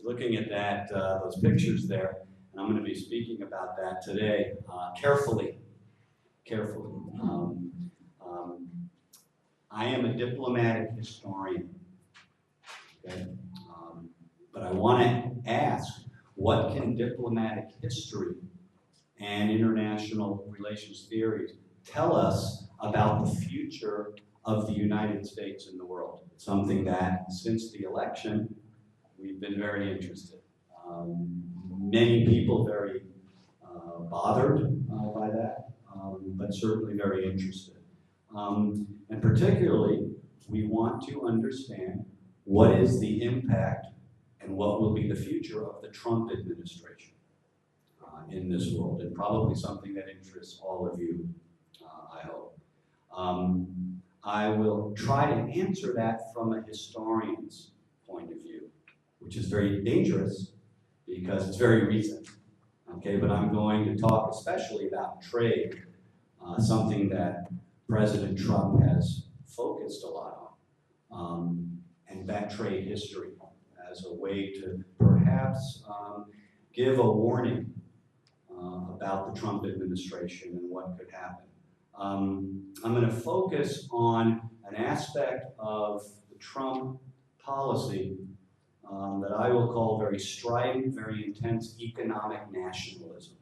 Looking at that, those pictures there, and I'm going to be speaking about that today carefully. I am a diplomatic historian, okay? But I want to ask, what can diplomatic history and international relations theories tell us about the future of the United States in the world? It's something that, since the election, we've been very interested. Many people very bothered by that, but certainly very interested. And particularly, we want to understand what is the impact and what will be the future of the Trump administration in this world, and probably something that interests all of you, I hope. I will try to answer that from a historian's point of view, which is very dangerous because it's very recent. Okay, but I'm going to talk especially about trade, something that President Trump has focused a lot on, and that trade history as a way to perhaps give a warning about the Trump administration and what could happen. I'm going to focus on an aspect of the Trump policy that I will call very strident, very intense economic nationalism.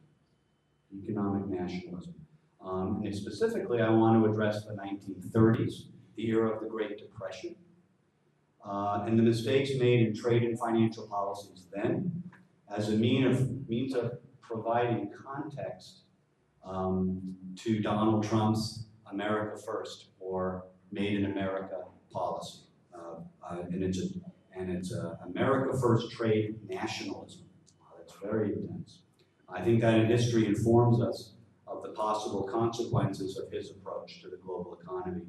Economic nationalism. And specifically, I want to address the 1930s, the era of the Great Depression, and the mistakes made in trade and financial policies then, as a means of providing context to Donald Trump's America First, or Made in America policy. And it's America First trade nationalism. That's very intense. I think that in history informs us of the possible consequences of his approach to the global economy.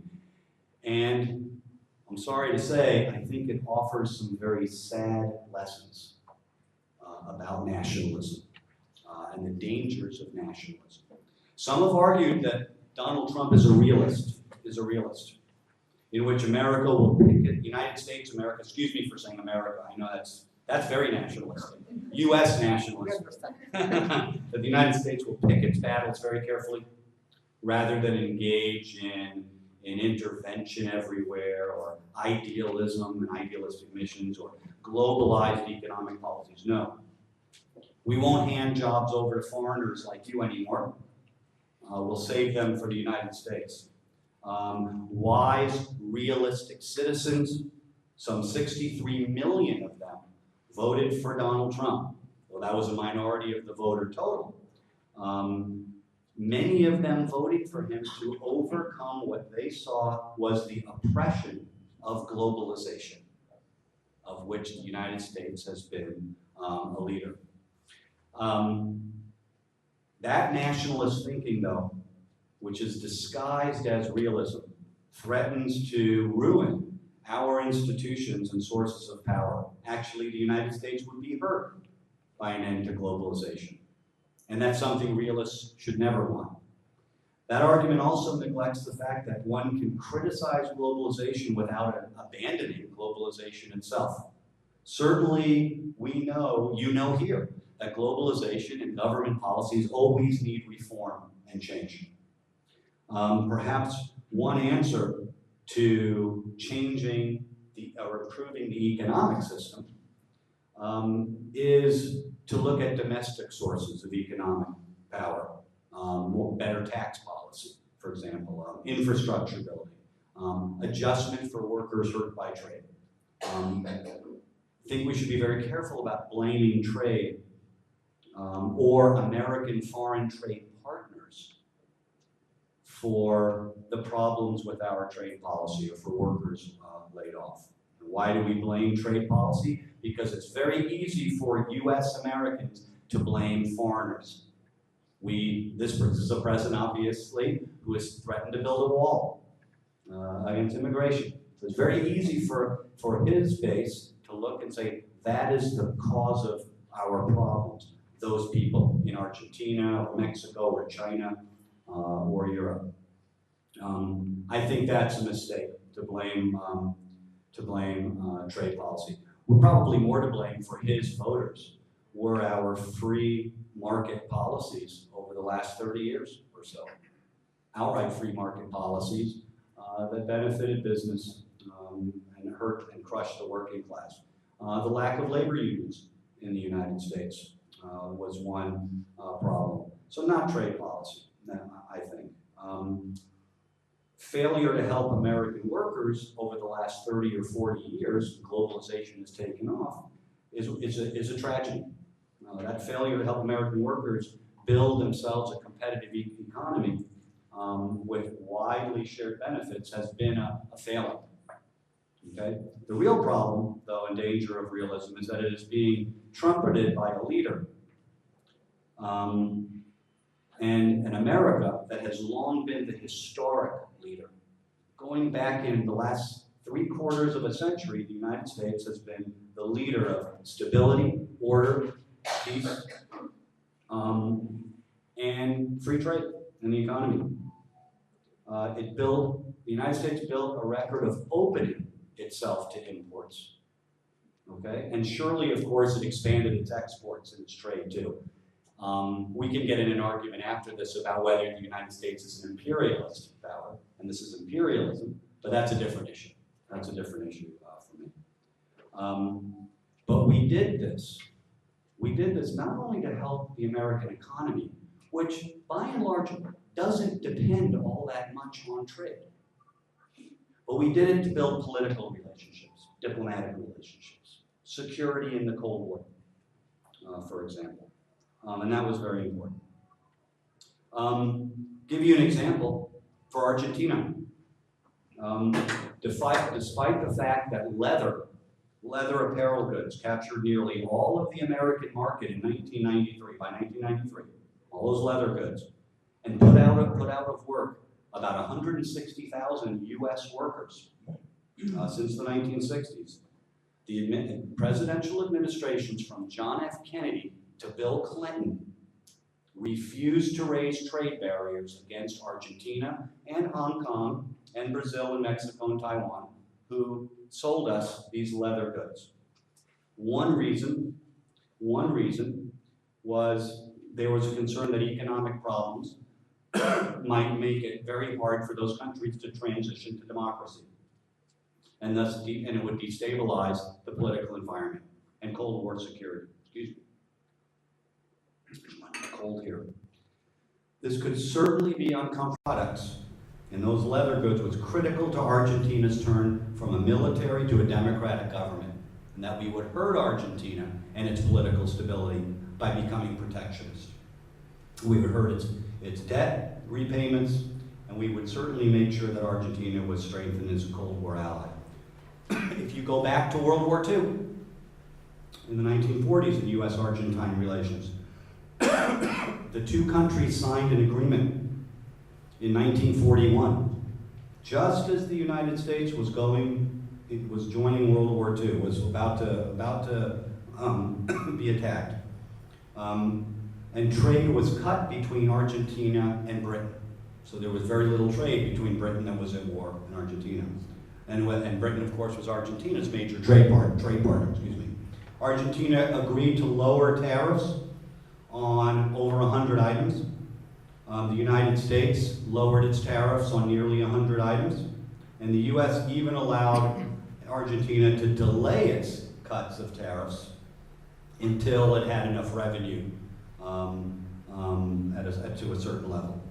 And I'm sorry to say, I think it offers some very sad lessons about nationalism and the dangers of nationalism. Some have argued that Donald Trump is a realist, in which America will pick it, United States, America, excuse me for saying America, I know that's very nationalistic, U.S. nationalism. That the United States will pick its battles very carefully, rather than engage in intervention everywhere, or idealism and idealistic missions, or globalized economic policies. No. We won't hand jobs over to foreigners like you anymore. We'll save them for the United States. Wise, realistic citizens, some 63 million of them, voted for Donald Trump. Well, that was a minority of the voter total. Many of them voted for him to overcome what they saw was the oppression of globalization, of which the United States has been a leader. That nationalist thinking, though, which is disguised as realism, threatens to ruin our institutions and sources of power. Actually, the United States would be hurt by an end to globalization. And that's something realists should never want. That argument also neglects the fact that one can criticize globalization without abandoning globalization itself. Certainly, we know, you know here, that globalization and government policies always need reform and change. Perhaps one answer to changing or improving the economic system is to look at domestic sources of economic power, better tax policy, for example, infrastructure building, adjustment for workers hurt by trade. I think we should be very careful about blaming trade or American foreign trade partners for the problems with our trade policy or for workers laid off. Why do we blame trade policy? Because it's very easy for U.S. Americans to blame foreigners. This is a president, obviously, who has threatened to build a wall against immigration. So it's very easy for his base to look and say, that is the cause of our problems. Those people in Argentina or Mexico or China or Europe. I think that's a mistake to blame trade policy. We're probably more to blame for his voters were our free market policies over the last 30 years or so. Outright free market policies that benefited business and hurt and crushed the working class. The lack of labor unions in the United States was one problem. So not trade policy, I think. Failure to help American workers over the last 30 or 40 years, globalization has taken off, is a tragedy. That failure to help American workers build themselves a competitive economy with widely shared benefits has been a failing. Okay? The real problem, though, in danger of realism, is that it is being trumpeted by a leader. And an America that has long been the historic leader. Going back in the last 3/4 of a century, the United States has been the leader of stability, order, peace, and free trade in the economy. The United States built a record of opening itself to imports. Okay? And surely, of course, it expanded its exports and its trade too. We can get in an argument after this about whether the United States is an imperialist power, and this is imperialism, but that's a different issue. That's a different issue for me. But we did this. We did this not only to help the American economy, which by and large doesn't depend all that much on trade, but we did it to build political relationships, diplomatic relationships, security in the Cold War, for example. And that was very important. Give you an example for Argentina. Despite the fact that leather apparel goods captured nearly all of the American market in 1993, by 1993, all those leather goods, and put out of work about 160,000 U.S. workers since the 1960s. The presidential administrations from John F. Kennedy to Bill Clinton refused to raise trade barriers against Argentina and Hong Kong and Brazil and Mexico and Taiwan, who sold us these leather goods. One reason was there was a concern that economic problems might make it very hard for those countries to transition to democracy, and it would destabilize the political environment and Cold War security. Excuse me. Cold here. This could certainly be uncomfortable products, and those leather goods was critical to Argentina's turn from a military to a democratic government, and that we would hurt Argentina and its political stability by becoming protectionist. We would hurt its debt repayments, and we would certainly make sure that Argentina was strengthened as a Cold War ally. If you go back to World War II, in the 1940s in U.S.-Argentine relations, the two countries signed an agreement in 1941, just as the United States was joining World War II, was about to be attacked, and trade was cut between Argentina and Britain. So there was very little trade between Britain that was at war and Argentina, and Britain, of course, was Argentina's major trade partner. Argentina agreed to lower tariffs on over 100 items. The United States lowered its tariffs on nearly 100 items, and the U.S. even allowed Argentina to delay its cuts of tariffs until it had enough revenue to a certain level.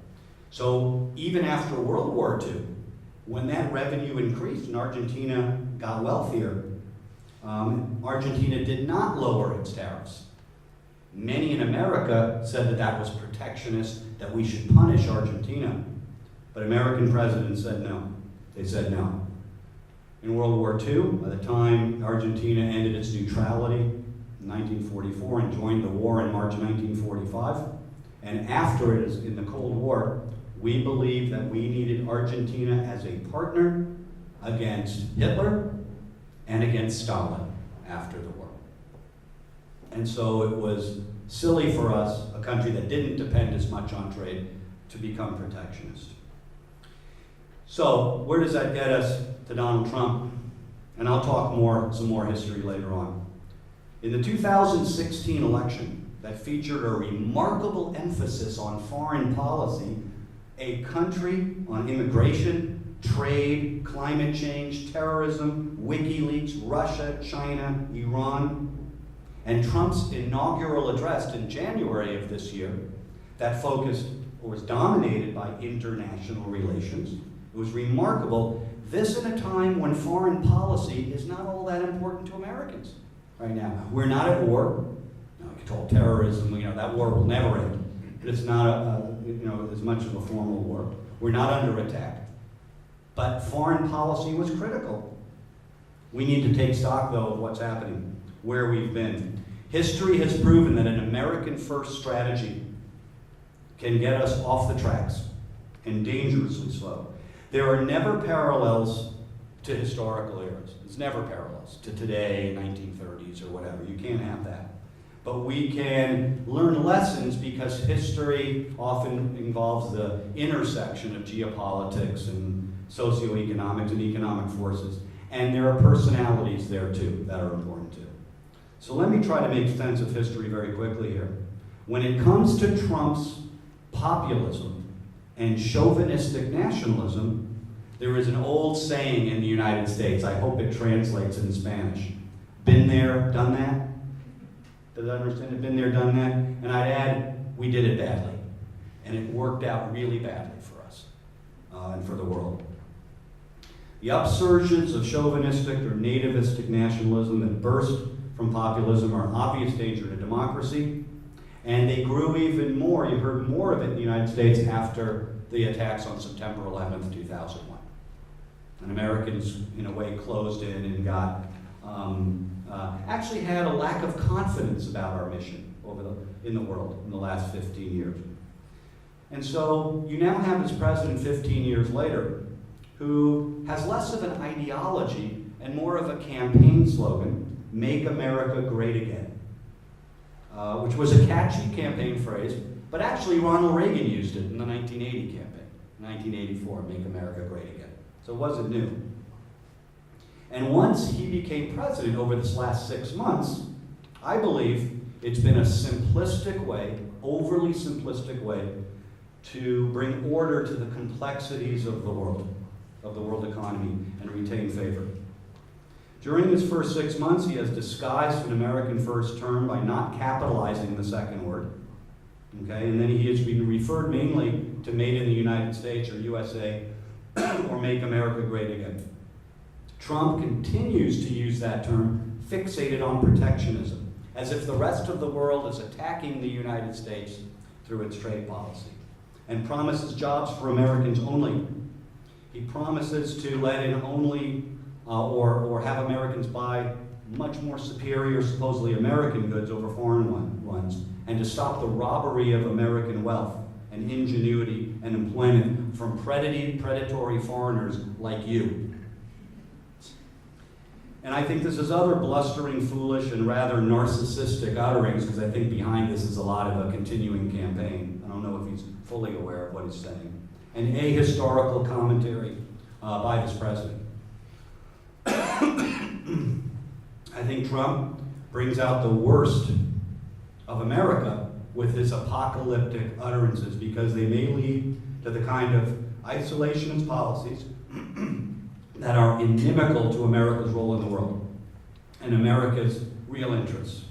So even after World War II, when that revenue increased and Argentina got wealthier, Argentina did not lower its tariffs. Many in America said that was protectionist, that we should punish Argentina. But American presidents said no. They said no. In World War II, by the time Argentina ended its neutrality in 1944 and joined the war in March 1945, and after it, in the Cold War, we believed that we needed Argentina as a partner against Hitler and against Stalin after the war. And so it was silly for us, a country that didn't depend as much on trade, to become protectionist. So where does that get us to Donald Trump And I'll talk some more history later on. In the 2016 election that featured a remarkable emphasis on foreign policy, a country on immigration, trade, climate change, terrorism, WikiLeaks, Russia, China, Iran, and Trump's inaugural address in January of this year that focused or was dominated by international relations. It was remarkable. This in a time when foreign policy is not all that important to Americans right now. We're not at war. Control terrorism, that war will never end. But it's not as much of a formal war. We're not under attack. But foreign policy was critical. We need to take stock, though, of what's happening, where we've been. History has proven that an American first strategy can get us off the tracks and dangerously slow. There are never parallels to historical eras. There's never parallels to today, 1930s, or whatever. You can't have that. But we can learn lessons because history often involves the intersection of geopolitics and socioeconomics and economic forces. And there are personalities there too that are important too. So let me try to make sense of history very quickly here. When it comes to Trump's populism and chauvinistic nationalism, there is an old saying in the United States, I hope it translates in Spanish. Been there, done that? Does I understand it? Been there, done that? And I'd add, we did it badly. And it worked out really badly for us and for the world. The upsurges of chauvinistic or nativistic nationalism that burst from populism are an obvious danger to democracy. And they grew even more, you heard more of it in the United States after the attacks on September 11th, 2001. And Americans, in a way, closed in and got actually had a lack of confidence about our mission in the world in the last 15 years. And so you now have this president 15 years later who has less of an ideology and more of a campaign slogan, Make America Great Again, which was a catchy campaign phrase, but actually Ronald Reagan used it in the 1980 campaign, 1984, Make America Great Again. So it wasn't new. And once he became president over this last 6 months, I believe it's been a simplistic way, overly simplistic way, to bring order to the complexities of the world economy, and retain favor. During his first 6 months, he has disguised an American first term by not capitalizing the second word. Okay, and then he has been referred mainly to Made in the United States or USA or Make America Great Again. Trump continues to use that term, fixated on protectionism, as if the rest of the world is attacking the United States through its trade policy, and promises jobs for Americans only. He promises to let in only or have Americans buy much more superior, supposedly American goods over foreign ones, and to stop the robbery of American wealth and ingenuity and employment from predatory foreigners like you. And I think this is other blustering, foolish, and rather narcissistic utterings, because I think behind this is a lot of a continuing campaign. I don't know if he's fully aware of what he's saying. And ahistorical commentary by this president. I think Trump brings out the worst of America with his apocalyptic utterances, because they may lead to the kind of isolationist policies that are inimical to America's role in the world and America's real interests.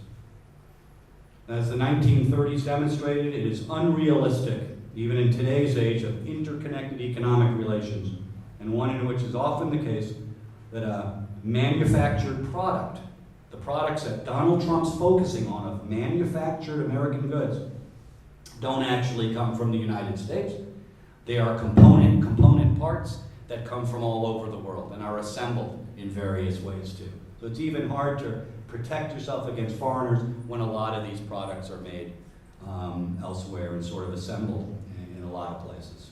As the 1930s demonstrated, it is unrealistic, even in today's age of interconnected economic relations, and one in which is often the case, that a manufactured product, the products that Donald Trump's focusing on of manufactured American goods, don't actually come from the United States. They are component parts that come from all over the world and are assembled in various ways too. So it's even hard to protect yourself against foreigners when a lot of these products are made elsewhere and sort of assembled in a lot of places.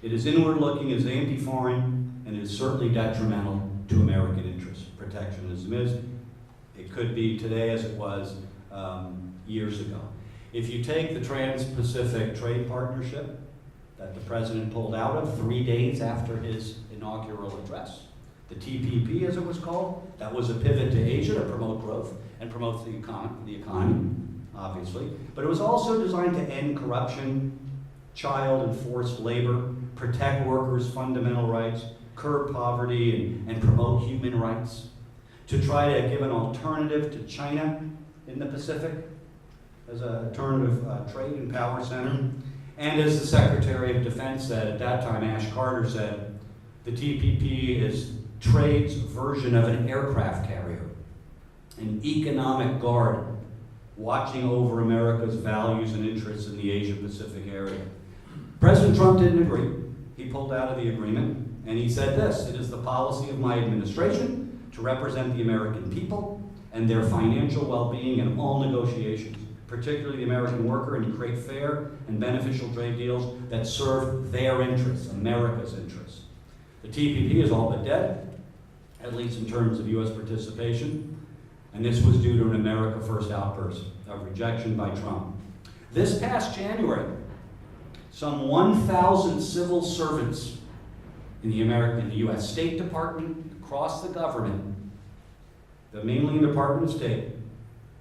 It is inward-looking, it is anti-foreign, and it is certainly detrimental to American interests. Protectionism is. It could be today as it was years ago. If you take the Trans-Pacific Trade Partnership that the president pulled out of 3 days after his inaugural address, The TPP, as it was called, that was a pivot to Asia to promote growth and promote the economy, obviously. But it was also designed to end corruption, child and forced labor, protect workers' fundamental rights, curb poverty, and promote human rights, to try to give an alternative to China in the Pacific as an alternative trade and power center. And as the Secretary of Defense said, at that time, Ash Carter said, the TPP is trade's version of an aircraft carrier, an economic guard watching over America's values and interests in the Asia-Pacific area. President Trump didn't agree. He pulled out of the agreement, and he said this: "It is the policy of my administration to represent the American people and their financial well-being in all negotiations, particularly the American worker, and to create fair and beneficial trade deals that serve their interests, America's interests." The TPP is all but dead, at least in terms of U.S. participation, and this was due to an America First outburst of rejection by Trump. This past January, some 1,000 civil servants in the U.S. State Department, across the government, mainly in the Department of State,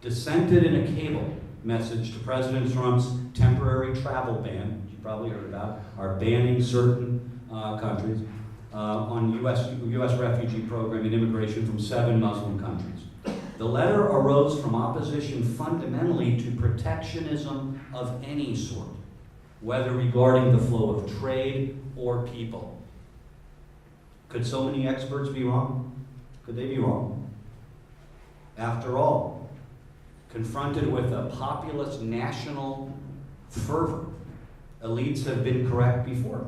dissented in a cable message to President Trump's temporary travel ban, which you probably heard about, are banning certain countries on U.S. refugee program and immigration from 7 Muslim countries. The letter arose from opposition fundamentally to protectionism of any sort, whether regarding the flow of trade or people. Could so many experts be wrong? Could they be wrong? After all, confronted with a populist national fervor, elites have been correct before.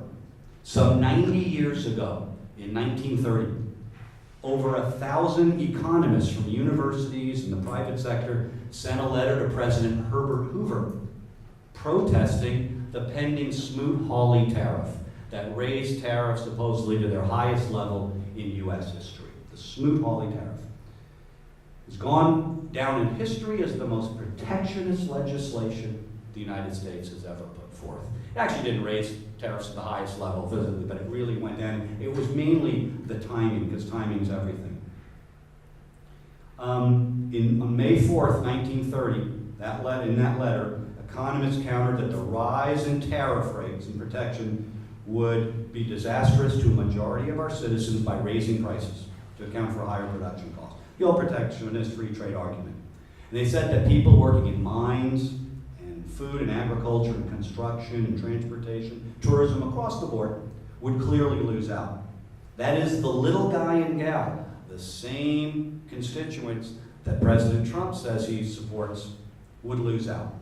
Some 90 years ago, in 1930, over 1,000 economists from universities and the private sector sent a letter to President Herbert Hoover protesting the pending Smoot-Hawley tariff that raised tariffs supposedly to their highest level in U.S. history. The Smoot-Hawley tariff has gone down in history as the most protectionist legislation the United States has ever put forth. It actually didn't raise tariffs to the highest level physically, but it really went down. It was mainly the timing, because timing is everything. On May 4th, 1930, in that letter, economists countered that the rise in tariff rates and protection would be disastrous to a majority of our citizens by raising prices to account for higher production costs. The old protectionist free trade argument. And they said that people working in mines and food and agriculture and construction and transportation, tourism across the board would clearly lose out. That is, the little guy and gal, the same constituents that President Trump says he supports, would lose out.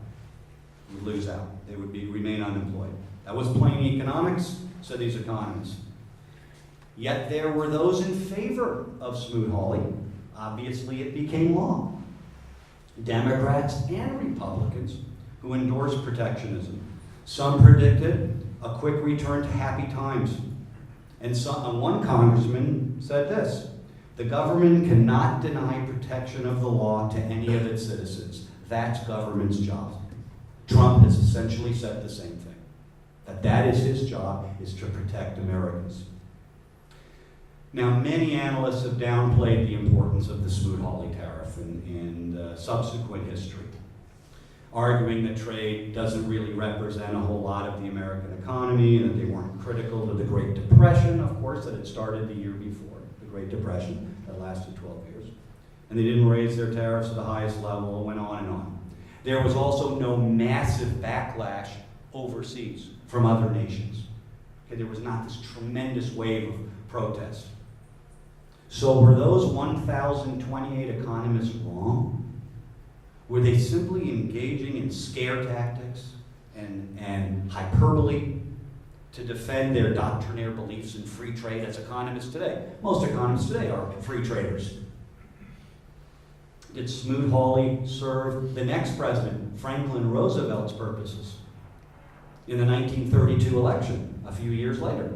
They would remain unemployed. That was plain economics, said these economists. Yet there were those in favor of Smoot-Hawley. Obviously, it became law. Democrats and Republicans who endorsed protectionism. Some predicted a quick return to happy times. And one congressman said this: "The government cannot deny protection of the law to any of its citizens. That's government's job." Trump has essentially said the same thing, that is his job, is to protect Americans. Now, many analysts have downplayed the importance of the Smoot-Hawley tariff in subsequent history, arguing that trade doesn't really represent a whole lot of the American economy, and that they weren't critical to the Great Depression, of course, that had started the year before, the Great Depression, that lasted 12 years. And they didn't raise their tariffs to the highest level, and went on and on. There was also no massive backlash overseas from other nations. Okay, there was not this tremendous wave of protest. So were those 1,028 economists wrong? Were they simply engaging in scare tactics and hyperbole to defend their doctrinaire beliefs in free trade as economists today? Most economists today are free traders. Did Smoot-Hawley serve the next president, Franklin Roosevelt's purposes in the 1932 election, a few years later,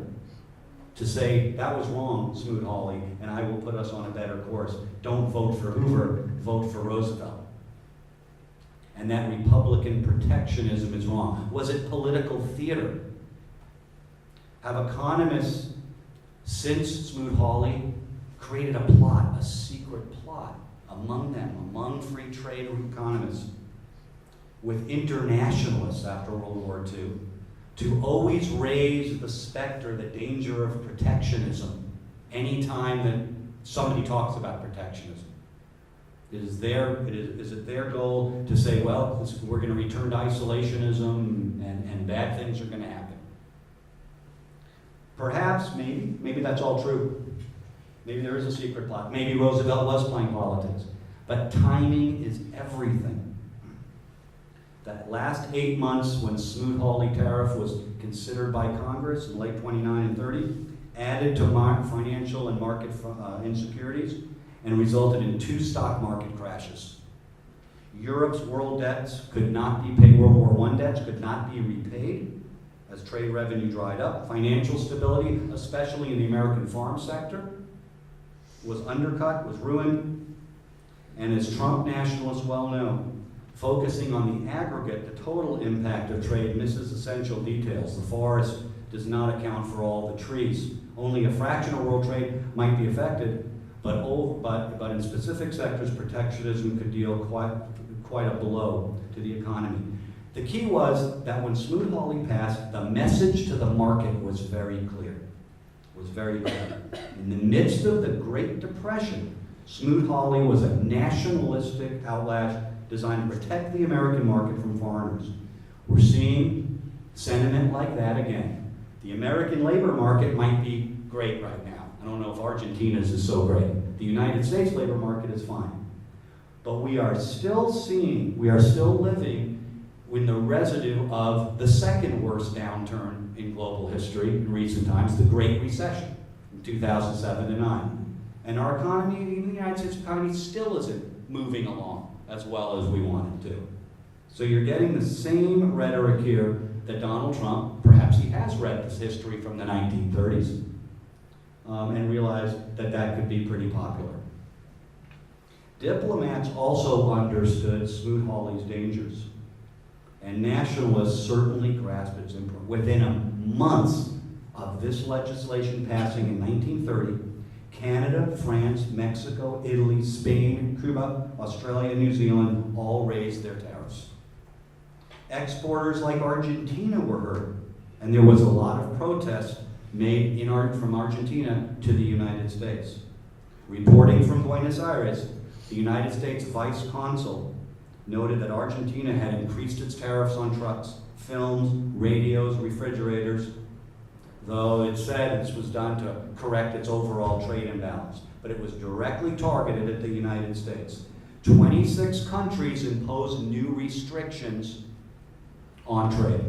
to say, that was wrong, Smoot-Hawley, and I will put us on a better course. Don't vote for Hoover, vote for Roosevelt. And that Republican protectionism is wrong. Was it political theater? Have economists since Smoot-Hawley created a plot, a secret plot among them, among free trade economists, with internationalists after World War II, to always raise the specter, the danger of protectionism, anytime that somebody talks about protectionism. Is it their goal to say, well, we're going to return to isolationism and bad things are going to happen? Perhaps, maybe that's all true. Maybe there is a secret plot. Maybe Roosevelt was playing politics. But timing is everything. That last 8 months when Smoot-Hawley tariff was considered by Congress in late 29 and 30, added to financial and market insecurities and resulted in 2 stock market crashes. Europe's world debts could not be paid, World War I debts could not be repaid as trade revenue dried up. Financial stability, especially in the American farm sector, was undercut, was ruined. And as Trump nationalists well know, focusing on the aggregate, the total impact of trade misses essential details. The forest does not account for all the trees. Only a fraction of world trade might be affected, but in specific sectors, protectionism could deal quite a blow to the economy. The key was that when Smoot-Hawley passed, the message to the market was very clear. In the midst of the Great Depression, Smoot-Hawley was a nationalistic outlash designed to protect the American market from foreigners. We're seeing sentiment like that again. The American labor market might be great right now. I don't know if Argentina's is so great. The United States labor market is fine. But we are still living in the residue of the second worst downturn in global history in recent times, the Great Recession in 2007 and 9. And our economy, even the United States economy, still isn't moving along as well as we want it to. So you're getting the same rhetoric here that Donald Trump, perhaps he has read this history from the 1930s and realized that could be pretty popular. Diplomats also understood Smoot-Hawley's dangers, and nationalists certainly grasped its import. Within months of this legislation passing in 1930, Canada, France, Mexico, Italy, Spain, Cuba, Australia, New Zealand all raised their tariffs. Exporters like Argentina were hurt, and there was a lot of protest made from Argentina to the United States. Reporting from Buenos Aires, the United States Vice Consul noted that Argentina had increased its tariffs on trucks, films, radios, refrigerators, though it said this was done to correct its overall trade imbalance. But it was directly targeted at the United States. 26 countries imposed new restrictions on trade.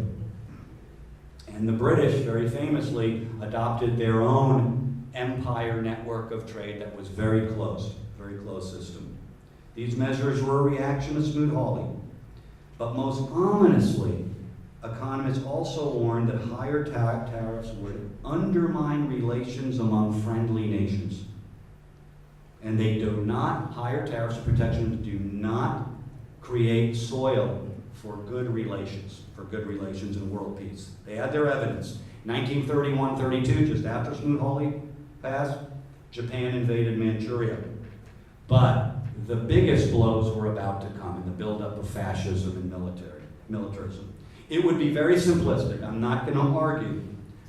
And the British, very famously, adopted their own empire network of trade that was very close system. These measures were a reaction to Smoot-Hawley. But most ominously, economists also warned that higher tariffs would undermine relations among friendly nations. And higher tariffs and protections do not create soil for good relations and world peace. They had their evidence. 1931-32, just after Smoot-Hawley passed, Japan invaded Manchuria. But the biggest blows were about to come in the buildup of fascism and militarism. It would be very simplistic. I'm not going to argue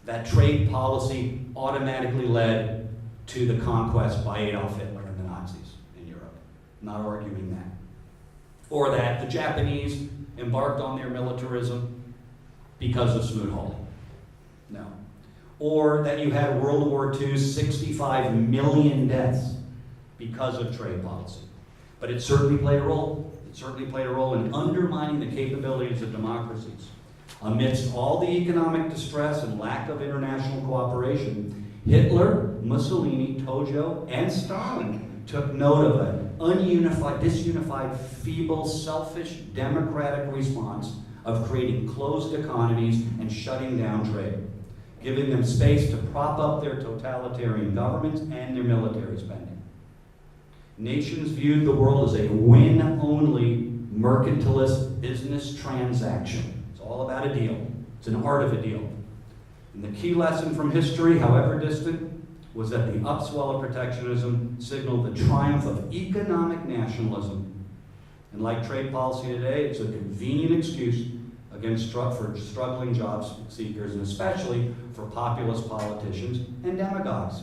that trade policy automatically led to the conquest by Adolf Hitler and the Nazis in Europe. I'm not arguing that. Or that the Japanese embarked on their militarism because of Smoot-Hawley. No. Or that you had World War II, 65 million deaths because of trade policy. But it certainly played a role. It certainly played a role in undermining the capabilities of democracies. Amidst all the economic distress and lack of international cooperation, Hitler, Mussolini, Tojo, and Stalin took note of an disunified, feeble, selfish, democratic response of creating closed economies and shutting down trade, giving them space to prop up their totalitarian governments and their military spending. Nations viewed the world as a win-only mercantilist business transaction. It's all about a deal. It's an art of a deal. And the key lesson from history, however distant, was that the upswell of protectionism signaled the triumph of economic nationalism. And like trade policy today, it's a convenient excuse for struggling job seekers, and especially for populist politicians and demagogues.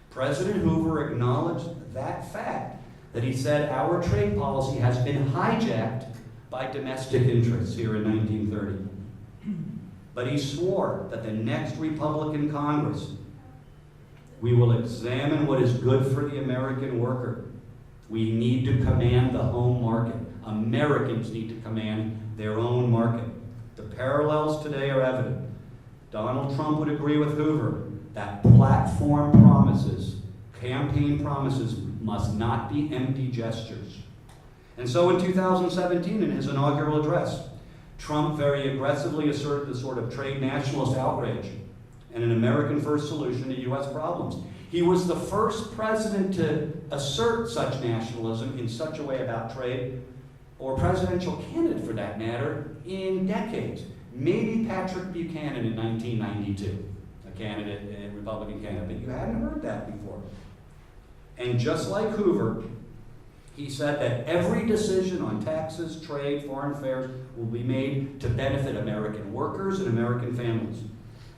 President Hoover acknowledged that fact, that he said our trade policy has been hijacked by domestic interests here in 1930. But he swore that the next Republican Congress, we will examine what is good for the American worker. We need to command the home market. Americans need to command their own market. The parallels today are evident. Donald Trump would agree with Hoover that platform promises, campaign promises, must not be empty gestures. And so in 2017, in his inaugural address, Trump very aggressively asserted the sort of trade nationalist outrage and an American first solution to US problems. He was the first president to assert such nationalism in such a way about trade, or presidential candidate for that matter, in decades. Maybe Patrick Buchanan in 1992, a Republican candidate, but you hadn't heard that before. And just like Hoover, he said that every decision on taxes, trade, foreign affairs will be made to benefit American workers and American families.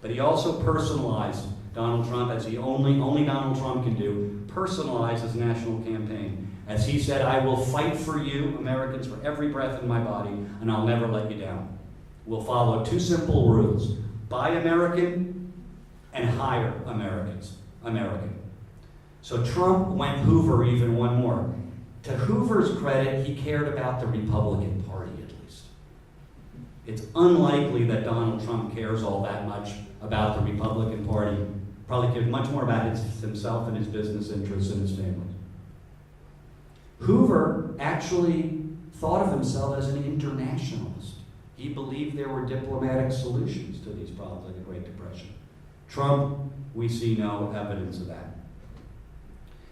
But he also personalized Donald Trump, as only Donald Trump can do, personalize his national campaign. As he said, I will fight for you, Americans, for every breath in my body, and I'll never let you down. We'll follow two simple rules: buy American and hire American. So Trump went Hoover even one more. To Hoover's credit, he cared about the Republican Party at least. It's unlikely that Donald Trump cares all that much about the Republican Party. Probably cares much more about himself and his business interests and his family. Hoover actually thought of himself as an internationalist. He believed there were diplomatic solutions to these problems like the Great Depression. Trump, we see no evidence of that.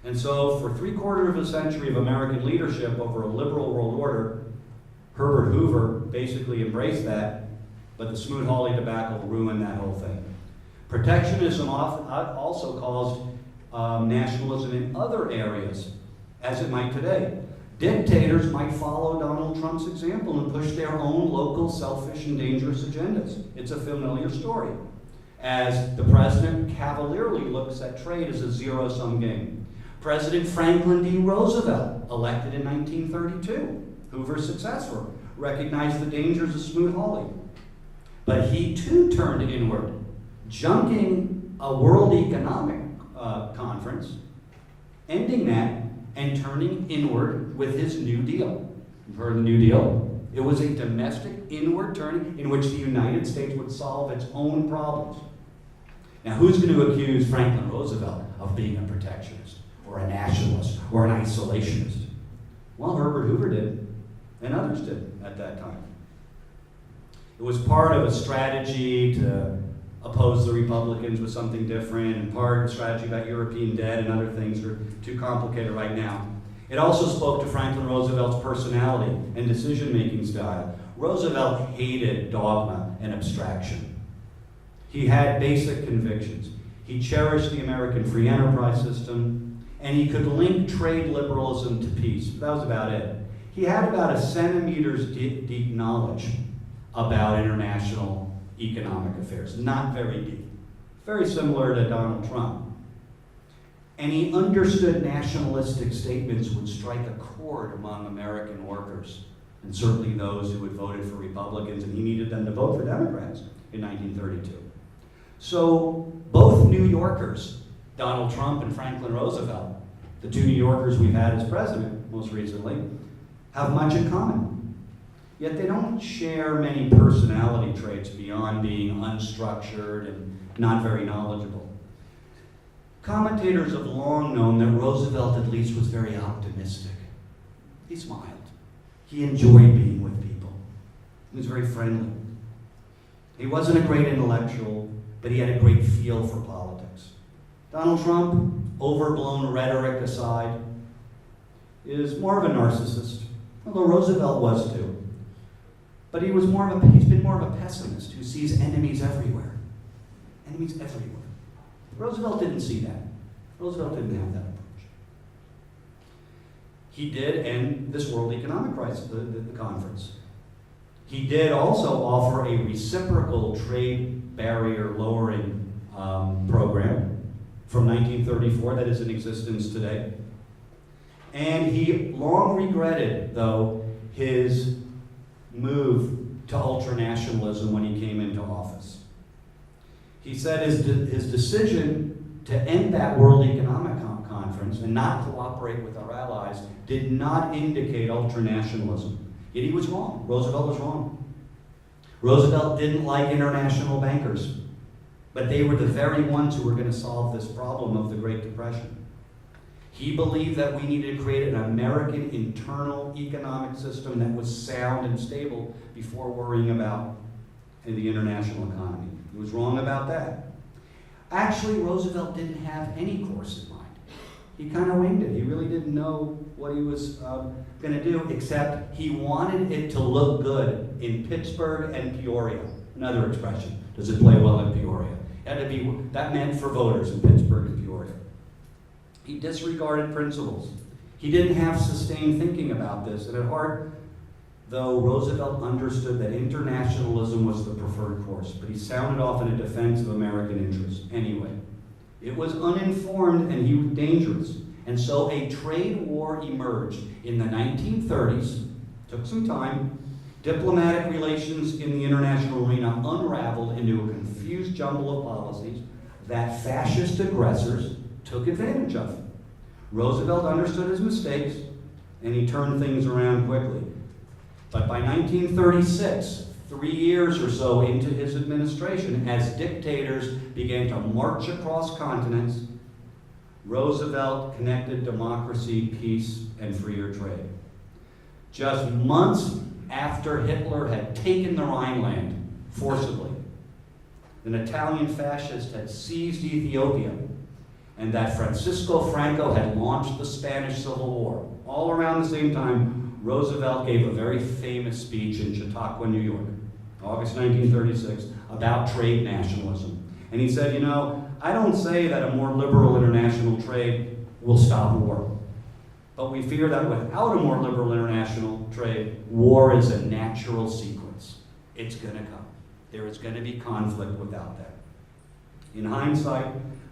And so for 3/4 of a century of American leadership over a liberal world order, Herbert Hoover basically embraced that, but the Smoot-Hawley debacle ruined that whole thing. Protectionism also caused nationalism in other areas, as it might today. Dictators might follow Donald Trump's example and push their own local selfish and dangerous agendas. It's a familiar story, as the president cavalierly looks at trade as a zero-sum game. President Franklin D. Roosevelt, elected in 1932, Hoover's successor, recognized the dangers of Smoot-Hawley. But he too turned inward, junking a World Economic Conference, ending that, and turning inward with his New Deal. You've heard of the New Deal? It was a domestic inward turning in which the United States would solve its own problems. Now, who's going to accuse Franklin Roosevelt of being a protectionist, or a nationalist, or an isolationist? Well, Herbert Hoover did, and others did at that time. It was part of a strategy to oppose the Republicans with something different, and part of the strategy about European debt and other things are too complicated right now. It also spoke to Franklin Roosevelt's personality and decision-making style. Roosevelt hated dogma and abstraction. He had basic convictions. He cherished the American free enterprise system, and he could link trade liberalism to peace. That was about it. He had about a centimeter's deep knowledge about international economic affairs. Not very deep. Very similar to Donald Trump. And he understood nationalistic statements would strike a chord among American workers, and certainly those who had voted for Republicans, and he needed them to vote for Democrats in 1932. So both New Yorkers, Donald Trump and Franklin Roosevelt, the two New Yorkers we've had as president most recently, have much in common. Yet they don't share many personality traits beyond being unstructured and not very knowledgeable. Commentators have long known that Roosevelt at least was very optimistic. He smiled. He enjoyed being with people. He was very friendly. He wasn't a great intellectual, but he had a great feel for politics. Donald Trump, overblown rhetoric aside, is more of a narcissist, although Roosevelt was too. But he's been more of a pessimist who sees enemies everywhere. Enemies everywhere. Roosevelt didn't see that. Roosevelt didn't have that approach. He did end this World Economic Crisis, the conference. He did also offer a reciprocal trade barrier lowering program from 1934 that is in existence today. And he long regretted, though, his move to ultranationalism when he came into office. He said his decision to end that World Economic Conference and not cooperate with our allies did not indicate ultranationalism. Yet he was wrong. Roosevelt was wrong. Roosevelt didn't like international bankers, but they were the very ones who were going to solve this problem of the Great Depression. He believed that we needed to create an American internal economic system that was sound and stable before worrying about the international economy. He was wrong about that. Actually, Roosevelt didn't have any course in mind. He kind of winged it. He really didn't know what he was going to do, except he wanted it to look good in Pittsburgh and Peoria. Another expression. Does it play well in Peoria? That meant for voters in Pittsburgh and Peoria. He disregarded principles. He didn't have sustained thinking about this, and at heart, though, Roosevelt understood that internationalism was the preferred course, but he sounded off in a defense of American interests anyway. It was uninformed and he was dangerous, and so a trade war emerged in the 1930s, took some time. Diplomatic relations in the international arena unraveled into a confused jumble of policies that fascist aggressors took advantage of. Roosevelt understood his mistakes, and he turned things around quickly. But by 1936, 3 years or so into his administration, as dictators began to march across continents, Roosevelt connected democracy, peace, and freer trade. Just months after Hitler had taken the Rhineland forcibly, an Italian fascist had seized Ethiopia, and that Francisco Franco had launched the Spanish Civil War. All around the same time, Roosevelt gave a very famous speech in Chautauqua, New York, August 1936, about trade nationalism. And he said, I don't say that a more liberal international trade will stop war. But we fear that without a more liberal international trade, war is a natural sequence. It's going to come. There is going to be conflict without that. In hindsight,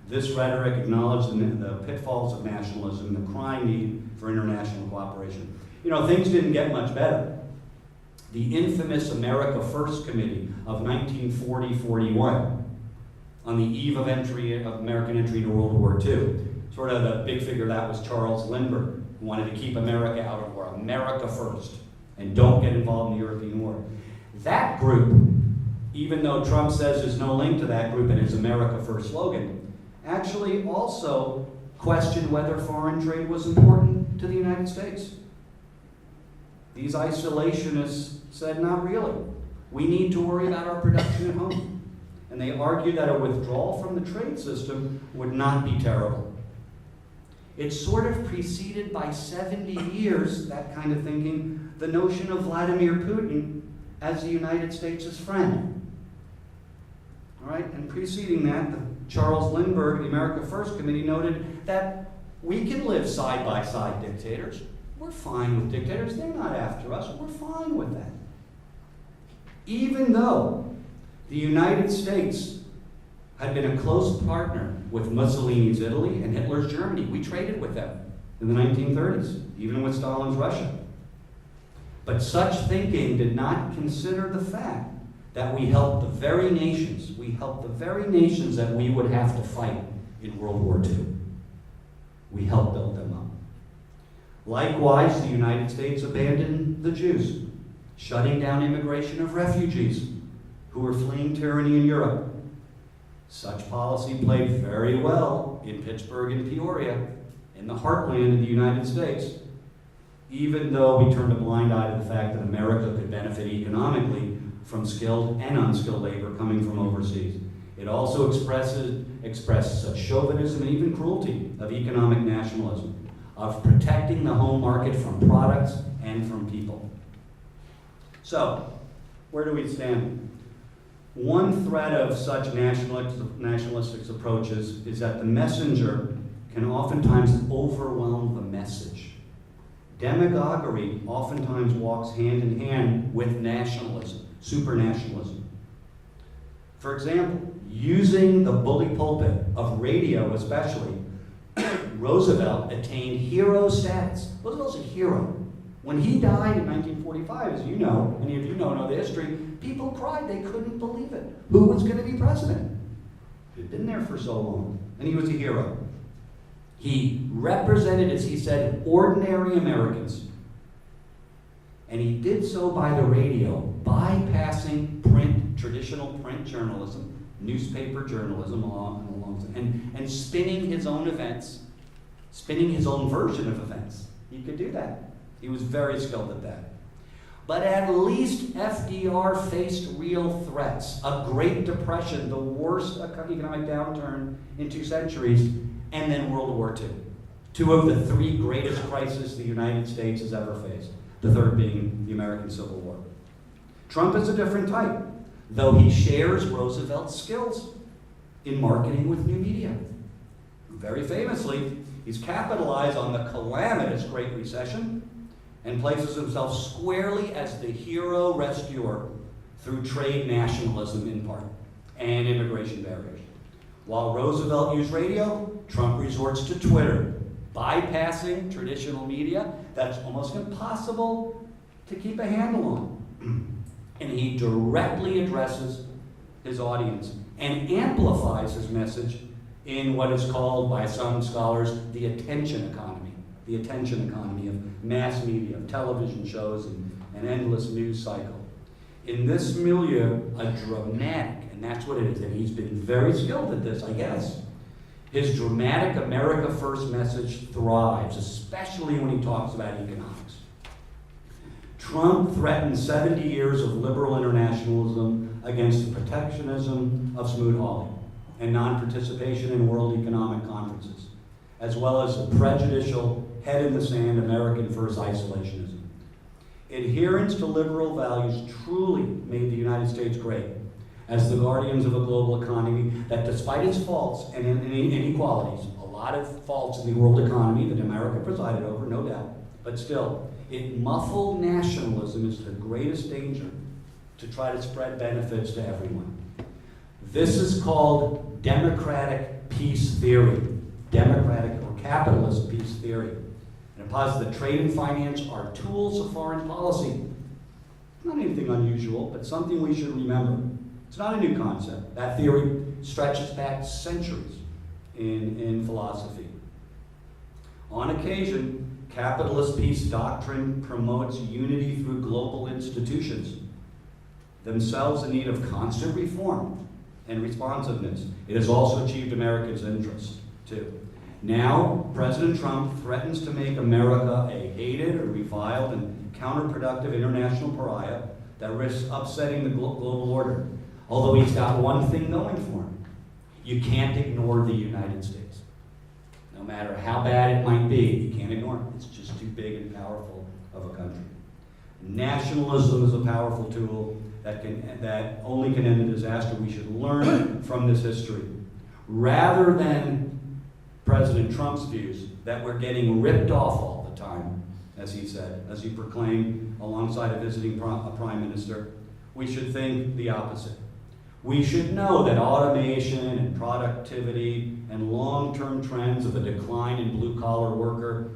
this rhetoric acknowledged the pitfalls of nationalism and the crying need for international cooperation. Things didn't get much better. The infamous America First Committee of 1940-41, on the eve of American entry into World War II, sort of the big figure of that was Charles Lindbergh, who wanted to keep America out of war. America first, and don't get involved in the European war. That group, even though Trump says there's no link to that group in his America First slogan, actually also questioned whether foreign trade was important to the United States. These isolationists said, not really. We need to worry about our production at home. And they argued that a withdrawal from the trade system would not be terrible. It's sort of preceded by 70 years, that kind of thinking, the notion of Vladimir Putin as the United States' friend. All right, and preceding that, Charles Lindbergh, the America First Committee, noted that we can live side by side dictators. We're fine with dictators. They're not after us. We're fine with that. Even though the United States had been a close partner with Mussolini's Italy and Hitler's Germany. We traded with them in the 1930s, even with Stalin's Russia. But such thinking did not consider the fact that we helped the very nations that we would have to fight in World War II. We helped build them up. Likewise, the United States abandoned the Jews, shutting down immigration of refugees who were fleeing tyranny in Europe. Such policy played very well in Pittsburgh and Peoria, in the heartland of the United States, even though we turned a blind eye to the fact that America could benefit economically from skilled and unskilled labor coming from overseas. It also expressed such chauvinism and even cruelty of economic nationalism, of protecting the home market from products and from people. So, where do we stand? One threat of such nationalistic approaches is that the messenger can oftentimes overwhelm the message. Demagoguery oftentimes walks hand in hand with nationalism, supranationalism. For example, using the bully pulpit of radio especially, Roosevelt attained hero status. Roosevelt's a hero. When he died in 1945, as you know, many of you know the history, people cried, they couldn't believe it. Who was going to be president? He'd been there for so long, and he was a hero. He represented, as he said, ordinary Americans. And he did so by the radio, bypassing traditional print journalism, newspaper journalism, and spinning his own events, spinning his own version of events. He could do that. He was very skilled at that. But at least FDR faced real threats. A Great Depression, the worst economic downturn in 2 centuries, and then World War II. 2 of the 3 greatest crises the United States has ever faced. The third being the American Civil War. Trump is a different type, though he shares Roosevelt's skills in marketing with new media. Very famously, he's capitalized on the calamitous Great Recession and places himself squarely as the hero rescuer through trade nationalism in part and immigration barriers. While Roosevelt used radio, Trump resorts to Twitter, bypassing traditional media that's almost impossible to keep a handle on. And he directly addresses his audience and amplifies his message in what is called by some scholars the attention economy of mass media, of television shows and endless news cycle. In this milieu, a dramatic, and that's what it is, and he's been very skilled at this, I guess. His dramatic America First message thrives, especially when he talks about economics. Trump threatened 70 years of liberal internationalism against the protectionism of Smoot-Hawley and non-participation in world economic conferences, as well as the prejudicial head-in-the-sand American First isolationism. Adherence to liberal values truly made the United States great as the guardians of a global economy that, despite its faults and inequalities, a lot of faults in the world economy that America presided over, no doubt, but still, it muffled nationalism is the greatest danger to try to spread benefits to everyone. This is called democratic peace theory, democratic or capitalist peace theory. And it posits that trade and finance are tools of foreign policy. Not anything unusual, but something we should remember. It's not a new concept. That theory stretches back centuries in philosophy. On occasion, capitalist peace doctrine promotes unity through global institutions, themselves in need of constant reform and responsiveness. It has also achieved America's interests, too. Now, President Trump threatens to make America a hated, or reviled, and counterproductive international pariah that risks upsetting the global order. Although he's got one thing going for him. You can't ignore the United States. No matter how bad it might be, you can't ignore it. It's just too big and powerful of a country. Nationalism is a powerful tool that only can end in disaster. We should learn from this history. Rather than President Trump's views that we're getting ripped off all the time, as he said, as he proclaimed alongside a visiting prime minister, we should think the opposite. We should know that automation and productivity and long-term trends of a decline in blue-collar worker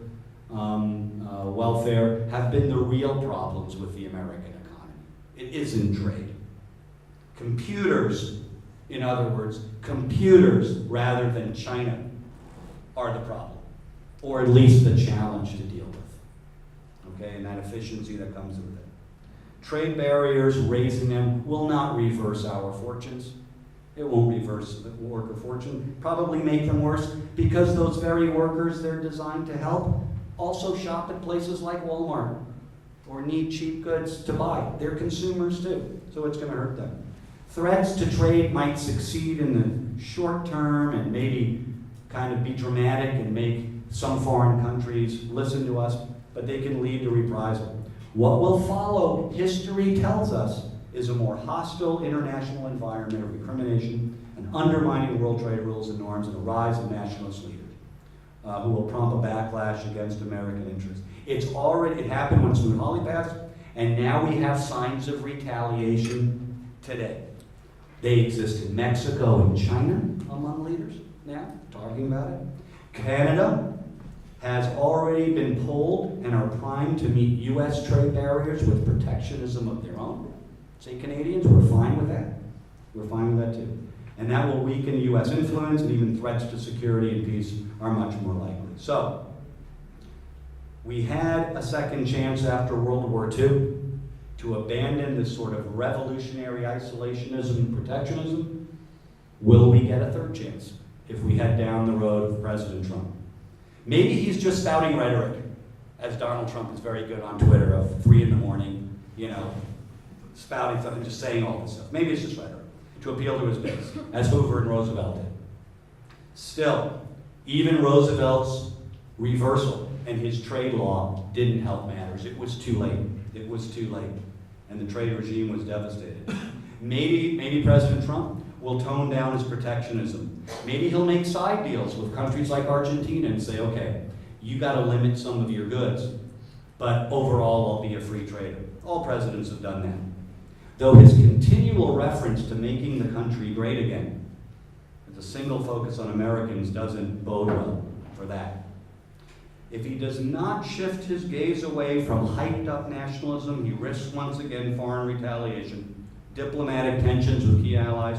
welfare have been the real problems with the American economy. It isn't trade. Computers, in other words, computers rather than China are the problem, or at least the challenge to deal with, okay, and that efficiency that comes with it. Trade barriers, raising them, will not reverse our fortunes. It won't reverse the worker fortune, probably make them worse, because those very workers they're designed to help also shop at places like Walmart or need cheap goods to buy. They're consumers too, so it's going to hurt them. Threats to trade might succeed in the short term and maybe kind of be dramatic and make some foreign countries listen to us, but they can lead to reprisal. What will follow, history tells us, is a more hostile international environment of recrimination and undermining world trade rules and norms, and a rise of nationalist leaders who will prompt a backlash against American interests. It happened when Smoot-Hawley passed, and now we have signs of retaliation today. They exist in Mexico and China among leaders now, talking about it. Canada has already been pulled and are primed to meet U.S. trade barriers with protectionism of their own. Say Canadians, we're fine with that. We're fine with that too. And that will weaken U.S. influence, and even threats to security and peace are much more likely. So, we had a second chance after World War II to abandon this sort of revolutionary isolationism and protectionism. Will we get a third chance if we head down the road with President Trump? Maybe he's just spouting rhetoric, as Donald Trump is very good on Twitter of 3 in the morning, spouting something, just saying all this stuff. Maybe it's just rhetoric to appeal to his base, as Hoover and Roosevelt did. Still, even Roosevelt's reversal and his trade law didn't help matters. It was too late. It was too late. And the trade regime was devastated. Maybe President Trump will tone down his protectionism. Maybe he'll make side deals with countries like Argentina and say, okay, you got to limit some of your goods, but overall I'll be a free trader. All presidents have done that. Though his continual reference to making the country great again, with a single focus on Americans, doesn't bode well for that. If he does not shift his gaze away from hyped-up nationalism, he risks once again foreign retaliation, diplomatic tensions with key allies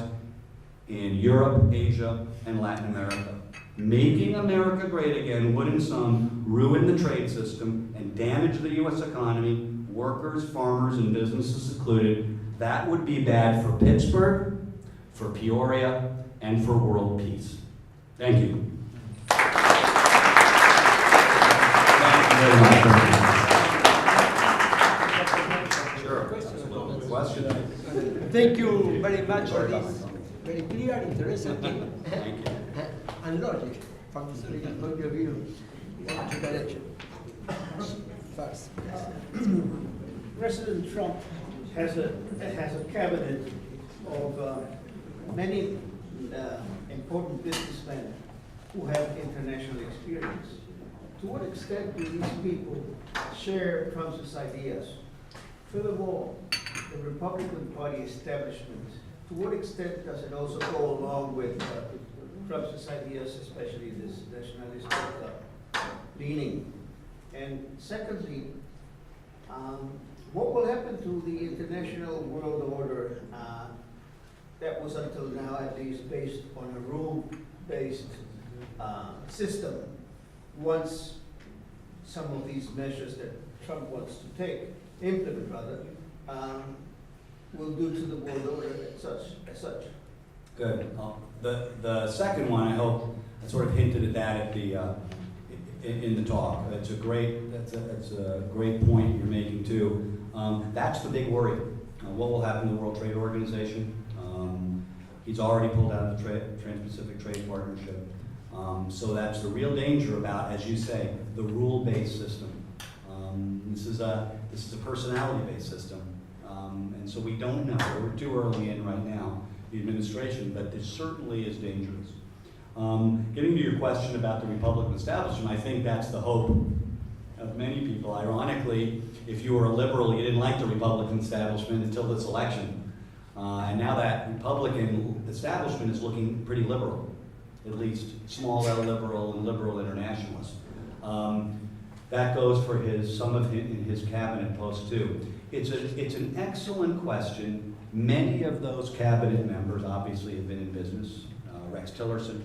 in Europe, Asia, and Latin America. Making America great again would, in sum, ruin the trade system and damage the U.S. economy, workers, farmers, and businesses included. That would be bad for Pittsburgh, for Peoria, and for world peace. Thank you. Sure. Question. Thank you very much for this very clear, interesting, and logic from the point of view of direction. First. President Trump has a cabinet of many important businessmen who have international experience. To what extent do these people share Trump's ideas? Furthermore, the Republican Party establishment, to what extent does it also go along with Trump's ideas, especially this nationalistic leaning? And secondly, what will happen to the international world order that was until now at least based on a rule-based system once some of these measures that Trump wants to implement rather, will do to the world order as such? Good. The second one, I hope, I sort of hinted at that at the in the talk. That's a great point you're making too. That's the big worry. What will happen to the World Trade Organization? He's already pulled out of the Trans-Pacific Trade Partnership. So that's the real danger about, as you say, the rule-based system. This is a personality-based system. And so we don't know. We're too early in right now, the administration, but this certainly is dangerous. Getting to your question about the Republican establishment, I think that's the hope of many people. Ironically, if you were a liberal, you didn't like the Republican establishment until this election. And now that Republican establishment is looking pretty liberal, at least small L liberal and liberal internationalist. That goes for some of his cabinet posts too. It's an excellent question. Many of those cabinet members obviously have been in business. Rex Tillerson,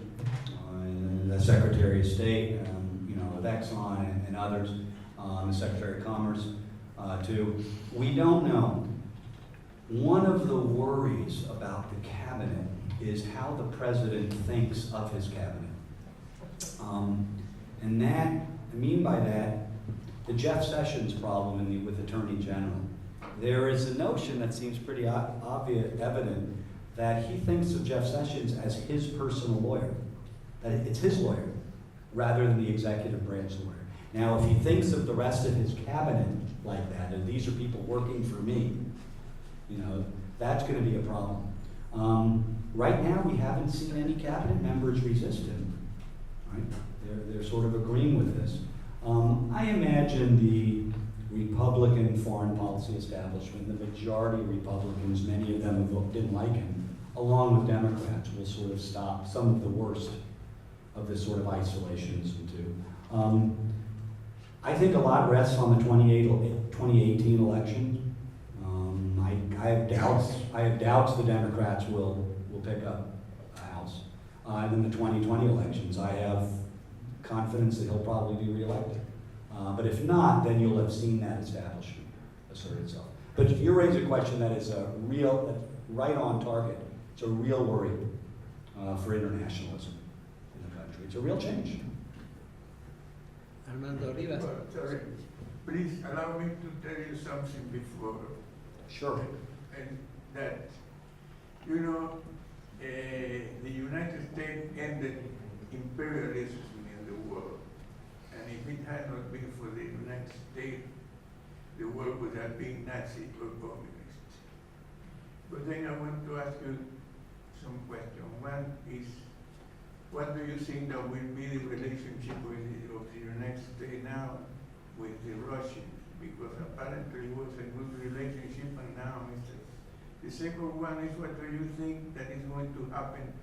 the Secretary of State, of Exxon and others, the Secretary of Commerce too. We don't know. One of the worries about the cabinet is how the president thinks of his cabinet. And that, I mean by that, the Jeff Sessions problem with Attorney General. There is a notion that seems pretty evident that he thinks of Jeff Sessions as his personal lawyer, that it's his lawyer, rather than the executive branch lawyer. Now, if he thinks of the rest of his cabinet like that, and these are people working for me, That's going to be a problem. Right now, we haven't seen any cabinet members resist him. Right? They're sort of agreeing with this. I imagine the Republican foreign policy establishment, the majority of Republicans, many of them didn't like him, along with Democrats, will sort of stop some of the worst of this sort of isolationism too. I think a lot rests on the 2018 election. I have doubts the Democrats will pick up a House. And in the 2020 elections, I have confidence that he'll probably be reelected. But if not, then you'll have seen that establishment assert itself. But you raise a question that is a real, right on target. It's a real worry for internationalism in the country. It's a real change. Armando Rivas. Sorry, please allow me to tell you something before. Sure. And that, the United States ended imperialism in the world. And if it had not been for the United States, the world would have been Nazi or communist. But then I want to ask you some questions. One is, what do you think that will be the relationship of the United States now with the Russians? Because apparently it was a good relationship, and now it's the second one is, what do you think that is going to happen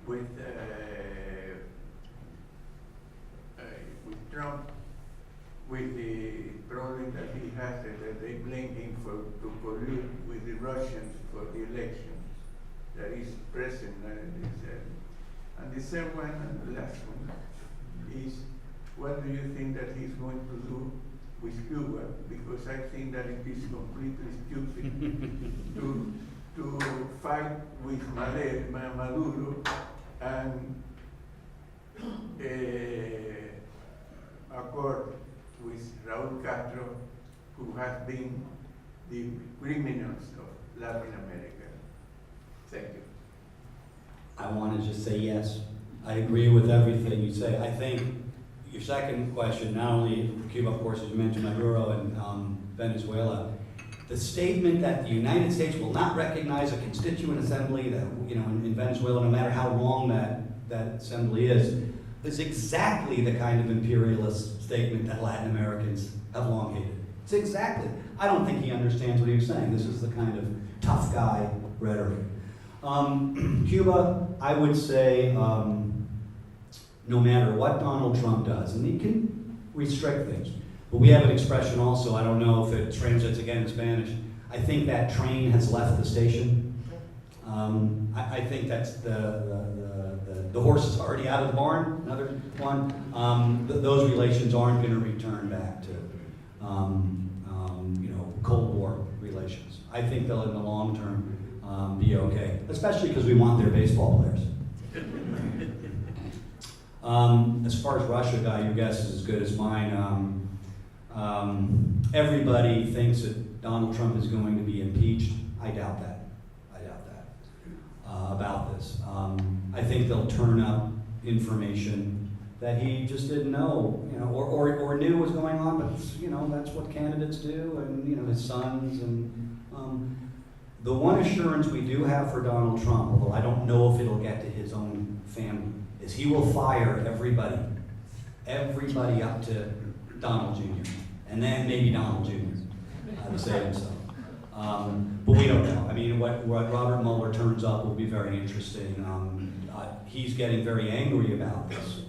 with Trump, with the problem that he has, that they blame him to collude with the Russians for the election that is present? And the third one, and the last one, is what do you think that he's going to do with Cuba? Because I think that it is completely stupid to fight with Maduro and accord with Raúl Castro, who has been the criminals of Latin America. Thank you. I want to just say yes. I agree with everything you say. I think your second question, not only Cuba, of course, as you mentioned, Maduro and Venezuela, the statement that the United States will not recognize a constituent assembly that, in Venezuela, no matter how wrong that assembly is exactly the kind of imperialist statement that Latin Americans have long hated. It's exactly. I don't think he understands what he was saying. This is the kind of tough guy rhetoric. Cuba, I would say, no matter what Donald Trump does, and he can restrict things, but we have an expression also, I don't know if it translates again in Spanish, I think that train has left the station. I think that's the horse is already out of the barn, another one. Those relations aren't going to return back to Cold War relations. I think they'll in the long term be okay, especially because we want their baseball players. As far as Russia guy, your guess is as good as mine. Everybody thinks that Donald Trump is going to be impeached. I doubt that. About this. I think they'll turn up information that he just didn't know, or knew was going on, but that's what candidates do, and his sons, and the one assurance we do have for Donald Trump, although I don't know if it'll get to his own family, is he will fire everybody up to Donald Jr., and then maybe Donald Jr. To save himself. But we don't know. I mean, what Robert Mueller turns up will be very interesting. He's getting very angry about this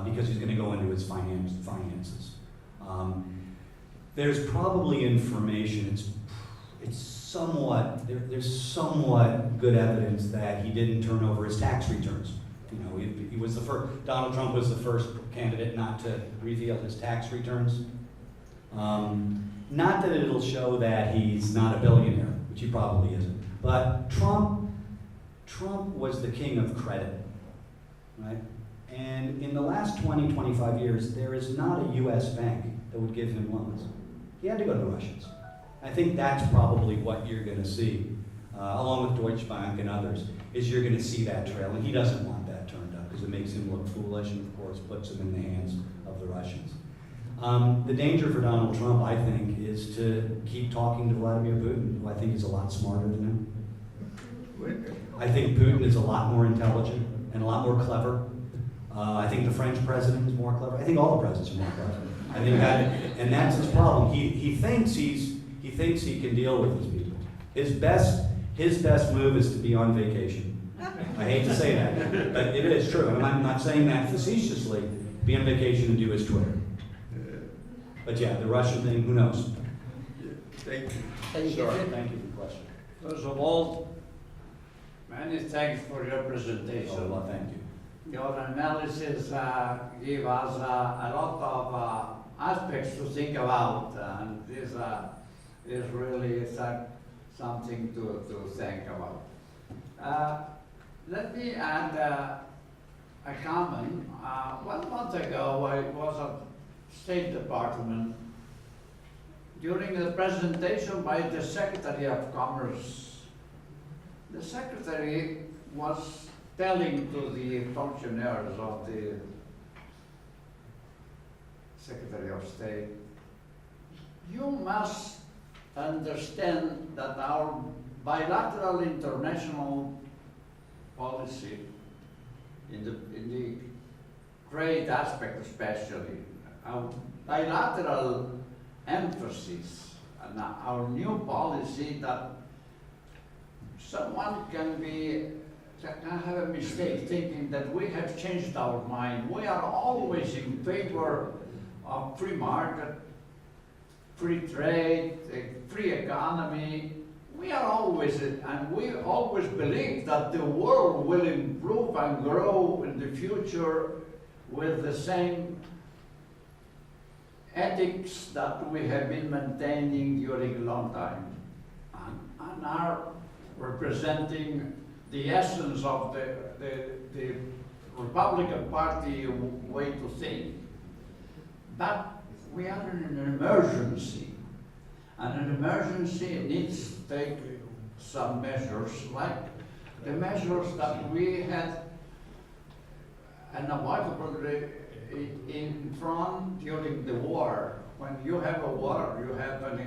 because he's going to go into his finances. There's probably information. It's somewhat there's somewhat good evidence that he didn't turn over his tax returns. He was the first. Donald Trump was the first candidate not to reveal his tax returns. Not that it'll show that he's not a billionaire, which he probably isn't. But Trump was the king of credit, right? And in the last 20, 25 years, there is not a U.S. bank that would give him loans. He had to go to the Russians. I think that's probably what you're going to see, along with Deutsche Bank and others, is you're going to see that trail. And he doesn't want that turned up because it makes him look foolish and, of course, puts him in the hands of the Russians. The danger for Donald Trump, I think, is to keep talking to Vladimir Putin, who I think is a lot smarter than him. I think Putin is a lot more intelligent and a lot more clever. I think the French president is more clever. I think all the presidents are more clever. I think that, and that's his problem. He thinks he can deal with these people. His best move is to be on vacation. I hate to say that, but it is true. And I'm not saying that facetiously. Be on vacation and do his Twitter. But yeah, the Russian thing, who knows? Thank you. Thank you. Thank you for the question. First of all, many thanks for your presentation. Oh, well, thank you. Your analysis gave us a lot of aspects to think about, and this is really something to think about. Let me add a comment. 1 month ago, I was at State Department during the presentation by the Secretary of Commerce. The Secretary was telling to the functionaries of the Secretary of State, you must understand that our bilateral international policy, in the trade aspect especially, our bilateral emphasis and our new policy that someone can have a mistake thinking that we have changed our mind. We are always in favor of free market, free trade, free economy. We are always, and we always believe that the world will improve and grow in the future with the same ethics that we have been maintaining during a long time, and are representing the essence of the Republican Party way to think. But we are in an emergency, and an emergency needs to take some measures, like the measures that we had unavoidably in front during the war. When you have a war, you have an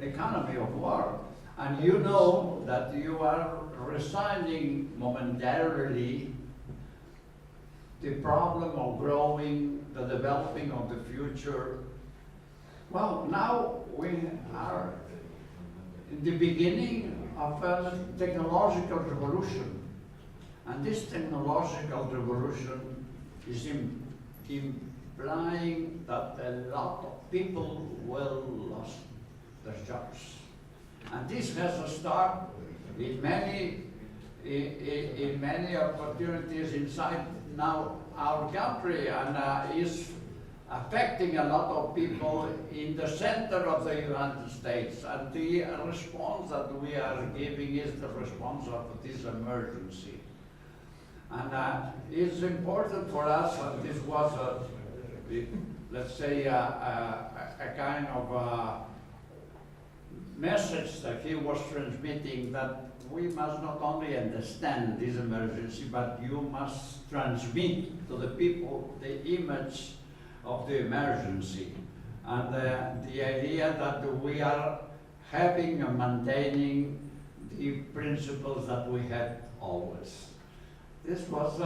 economy of war, and you know that you are resigning momentarily the problem of growing, the developing of the future. Well, now we are in the beginning of a technological revolution, and this technological revolution is implying that a lot of people will lose their jobs. And this has a start in many opportunities inside now our country, and is affecting a lot of people in the center of the United States. And the response that we are giving is the response of this emergency. And it's important for us, and this was let's say a kind of message that he was transmitting, that we must not only understand this emergency, but you must transmit to the people the image of the emergency, and the idea that we are having and maintaining the principles that we had always. This was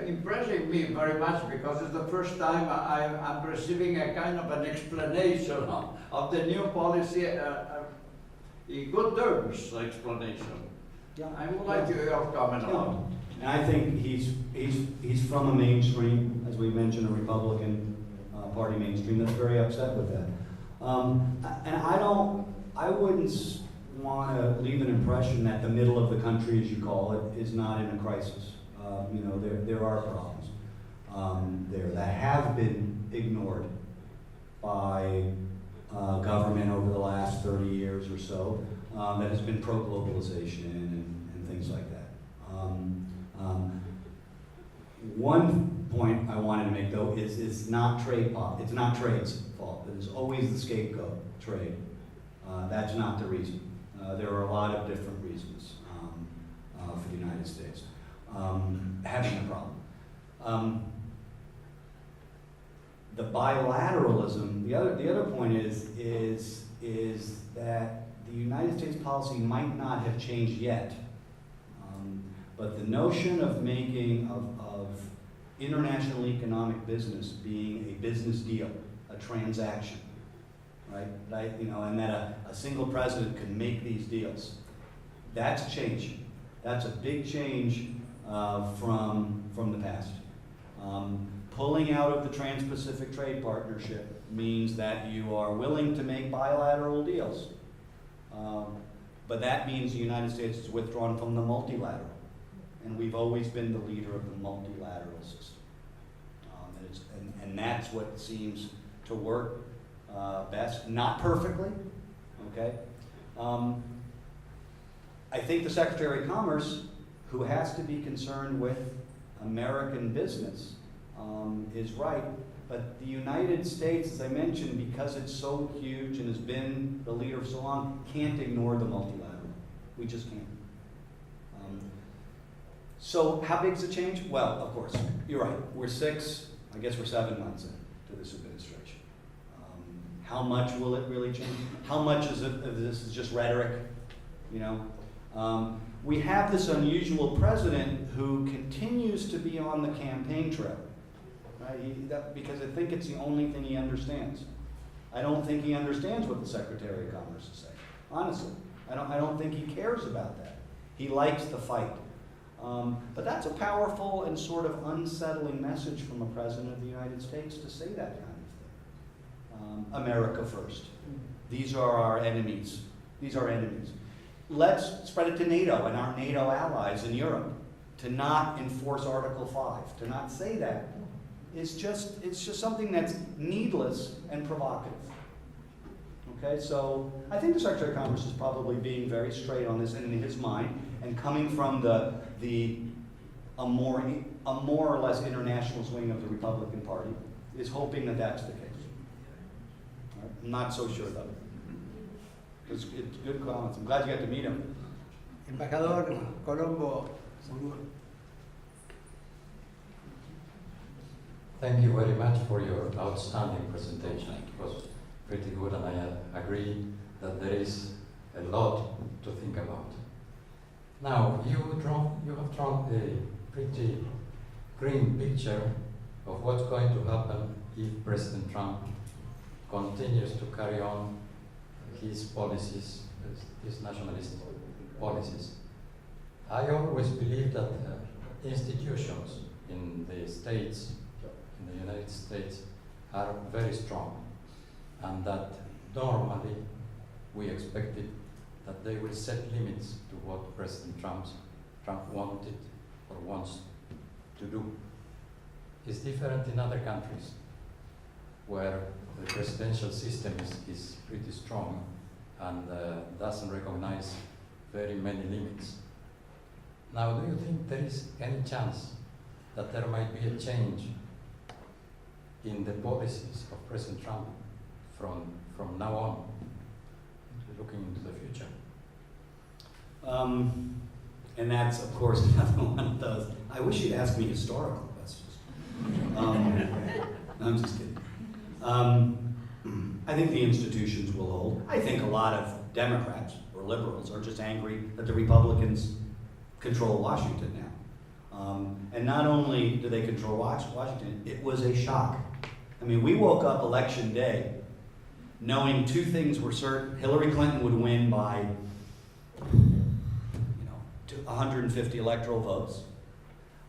impressing me very much, because it's the first time I'm receiving a kind of an explanation of the new policy, in good terms explanation. Yeah. I would like to hear your comment on it. And I think he's from a mainstream, as we mentioned, a Republican Party mainstream that's very upset with that. And I wouldn't want to leave an impression that the middle of the country, as you call it, is not in a crisis. You know, there are problems there that have been ignored by government over the last 30 years or so, that has been pro-globalization and things like that. One point I wanted to make, though, is it's not trade's fault. It is always the scapegoat, trade. That's not the reason. There are a lot of different reasons for the United States having a problem. the bilateralism, the other point is that the United States policy might not have changed yet, but the notion of making of international economic business being a business deal, a transaction, right? And that a single president can make these deals. That's changing. That's a big change from the past. Pulling out of the Trans-Pacific Trade Partnership means that you are willing to make bilateral deals. But that means the United States is withdrawn from the multilateral. And we've always been the leader of the multilateral system. And that's what seems to work best. Not perfectly, okay? I think the Secretary of Commerce, who has to be concerned with American business, is right. But the United States, as I mentioned, because it's so huge and has been the leader for so long, can't ignore the multilateral. We just can't. So how big is the change? Well, of course, you're right. We're 7 months into this administration. How much will it really change? How much of this is just rhetoric? We have this unusual president who continues to be on the campaign trail, right? Because I think it's the only thing he understands. I don't think he understands what the Secretary of Commerce is saying. Honestly, I don't think he cares about that. He likes the fight. But that's a powerful and sort of unsettling message from a president of the United States to say that kind of thing. America first. These are our enemies. These are enemies. Let's spread it to NATO and our NATO allies in Europe to not enforce Article 5, to not say that. It's just something that's needless and provocative. Okay, so I think the Secretary of Commerce is probably being very straight on this and in his mind, and coming from a more or less international swing of the Republican Party, is hoping that that's the case. Right? I'm not so sure though. It's good comments. I'm glad you got to meet him. Embajador Colombo. Thank you very much for your outstanding presentation. It was pretty good, and I agree that there is a lot to think about. Now, you have drawn a pretty grim picture of what's going to happen if President Trump continues to carry on his policies, his nationalist policies. I always believe that institutions in the States, in the United States, are very strong, and that normally we expected that they will set limits to what President Trump wanted or wants to do. It's different in other countries where the presidential system is pretty strong and doesn't recognize very many limits. Now, do you think there is any chance that there might be a change in the policies of President Trump from now on, looking into the future? And that's, of course, another one of those. I wish you'd ask me historical questions. No, I'm just kidding. I think the institutions will hold. I think a lot of Democrats or liberals are just angry that the Republicans control Washington now. And not only do they control Washington, it was a shock. I mean, we woke up election day knowing two things were certain. Hillary Clinton would win by 150 electoral votes,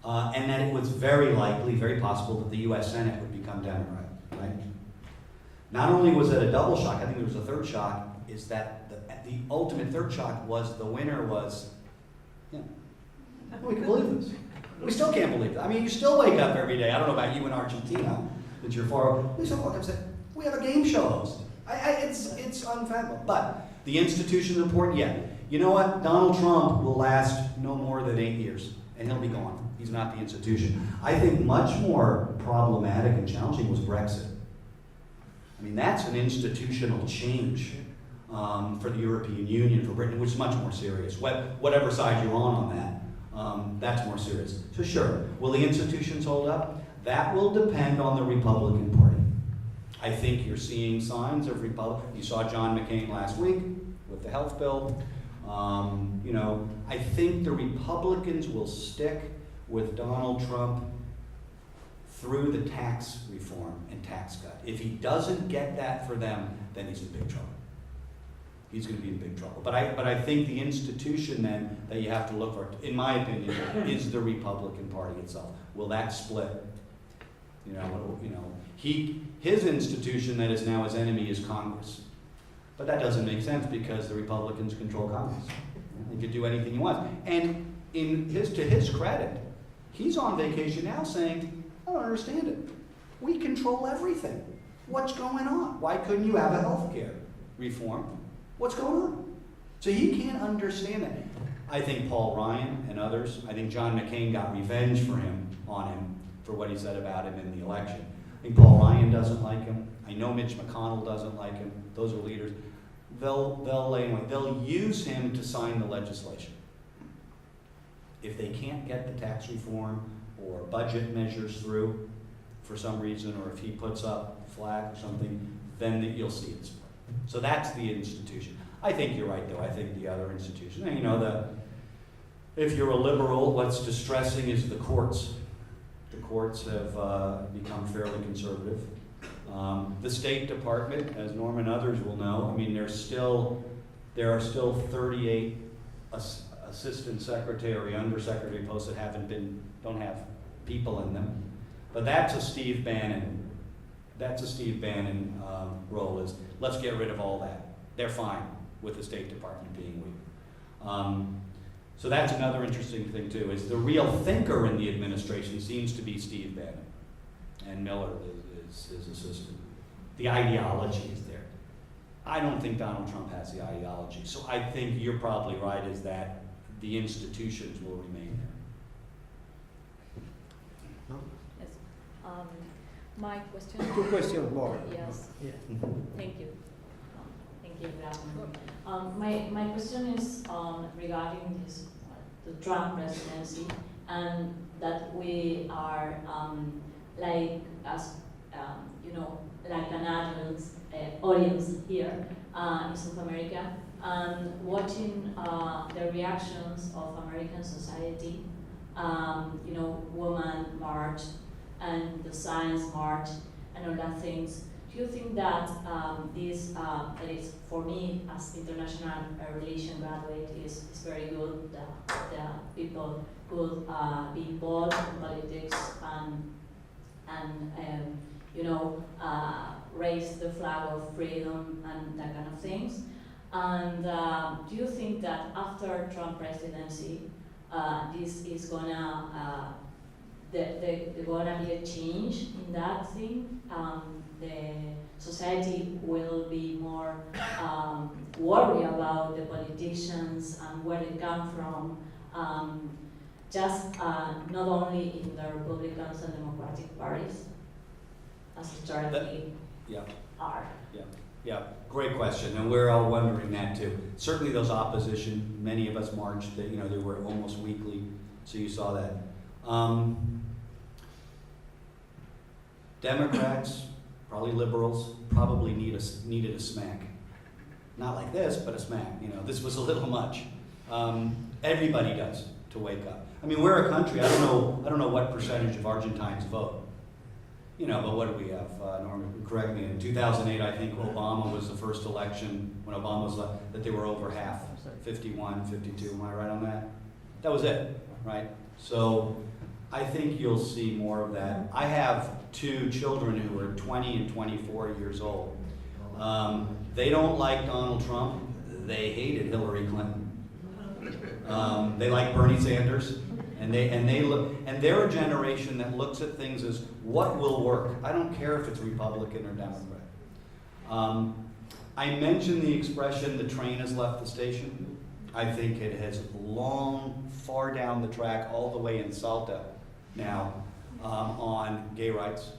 and that it was very likely, very possible that the U.S. Senate would become Democrat, right? Not only was it a double shock, I think there was a third shock, is that the ultimate third shock was the winner was, we can believe this. We still can't believe it. I mean, you still wake up every day, I don't know about you in Argentina, that you're far, we still wake up and say, we have a game show host. It's unfathomable. But the institution is important, yeah. You know what? Donald Trump will last no more than 8 years, and he'll be gone. He's not the institution. I think much more problematic and challenging was Brexit. I mean, that's an institutional change for the European Union, for Britain, which is much more serious. Whatever side you're on that, that's more serious. So sure, will the institutions hold up? That will depend on the Republican Party. I think you're seeing signs of you saw John McCain last week with the health bill. You know, I think the Republicans will stick with Donald Trump through the tax reform and tax cut. If he doesn't get that for them, then he's in big trouble. He's going to be in big trouble. But I think the institution then that you have to look for, in my opinion, is the Republican Party itself. Will that split? You know, his institution that is now his enemy is Congress. But that doesn't make sense because the Republicans control Congress. He could do anything he wants. And to his credit, he's on vacation now saying, I don't understand it. We control everything. What's going on? Why couldn't you have a health care reform? What's going on? So he can't understand that. I think Paul Ryan and others, I think John McCain got revenge on him for what he said about him in the election. I think Paul Ryan doesn't like him. I know Mitch McConnell doesn't like him. Those are leaders. They'll use him to sign the legislation. If they can't get the tax reform or budget measures through for some reason, or if he puts up a flag or something, then you'll see it split. So that's the institution. I think you're right, though. I think the other institution, and you know, if you're a liberal, what's distressing is the courts. The courts have become fairly conservative. The State Department, as Norm and others will know, I mean, there are still 38 assistant secretary, undersecretary posts that don't have people in them. But that's a Steve Bannon role, is let's get rid of all that. They're fine with the State Department being weak. So that's another interesting thing too, is the real thinker in the administration seems to be Steve Bannon, and Miller is his assistant. The ideology is there. I don't think Donald Trump has the ideology, so I think you're probably right, is that the institutions will remain there. Yes. My question. 2 questions more. Yes. Yeah. Thank you. Thank you, Brandon. My question is regarding the Trump presidency, and that we are like as you know, like an audience here in South America, and watching the reactions of American society. You know, Women March and the Science March and all that things. Do you think that this, that is, for me as international relation graduate, is very good that people could be involved in politics and you know, raise the flag of freedom and that kind of things? And do you think that after Trump presidency, this is gonna there gonna be a change in that thing? The society will be more worried about the politicians and where they come from, just not only in the Republicans and Democratic parties, as historically are. Yeah, great question, and we're all wondering that too. Certainly those opposition, many of us marched, you know, they were almost weekly, so you saw that. Democrats, probably liberals, probably needed a smack. Not like this, but a smack. You know, this was a little much. Everybody does to wake up. I mean, we're a country. I don't know what percentage of Argentines vote. You know, but what do we have? Norman, correct me. In 2008, I think Obama was the first election when Obama was that they were over half, 51, 52. Am I right on that? That was it, right? So I think you'll see more of that. I have 2 children who are 20 and 24 years old. They don't like Donald Trump. They hated Hillary Clinton. They like Bernie Sanders, and they're a generation that looks at things as what will work. I don't care if it's Republican or Democrat. I mentioned the expression, the train has left the station. I think it has long, far down the track, all the way in Salta now, on gay rights,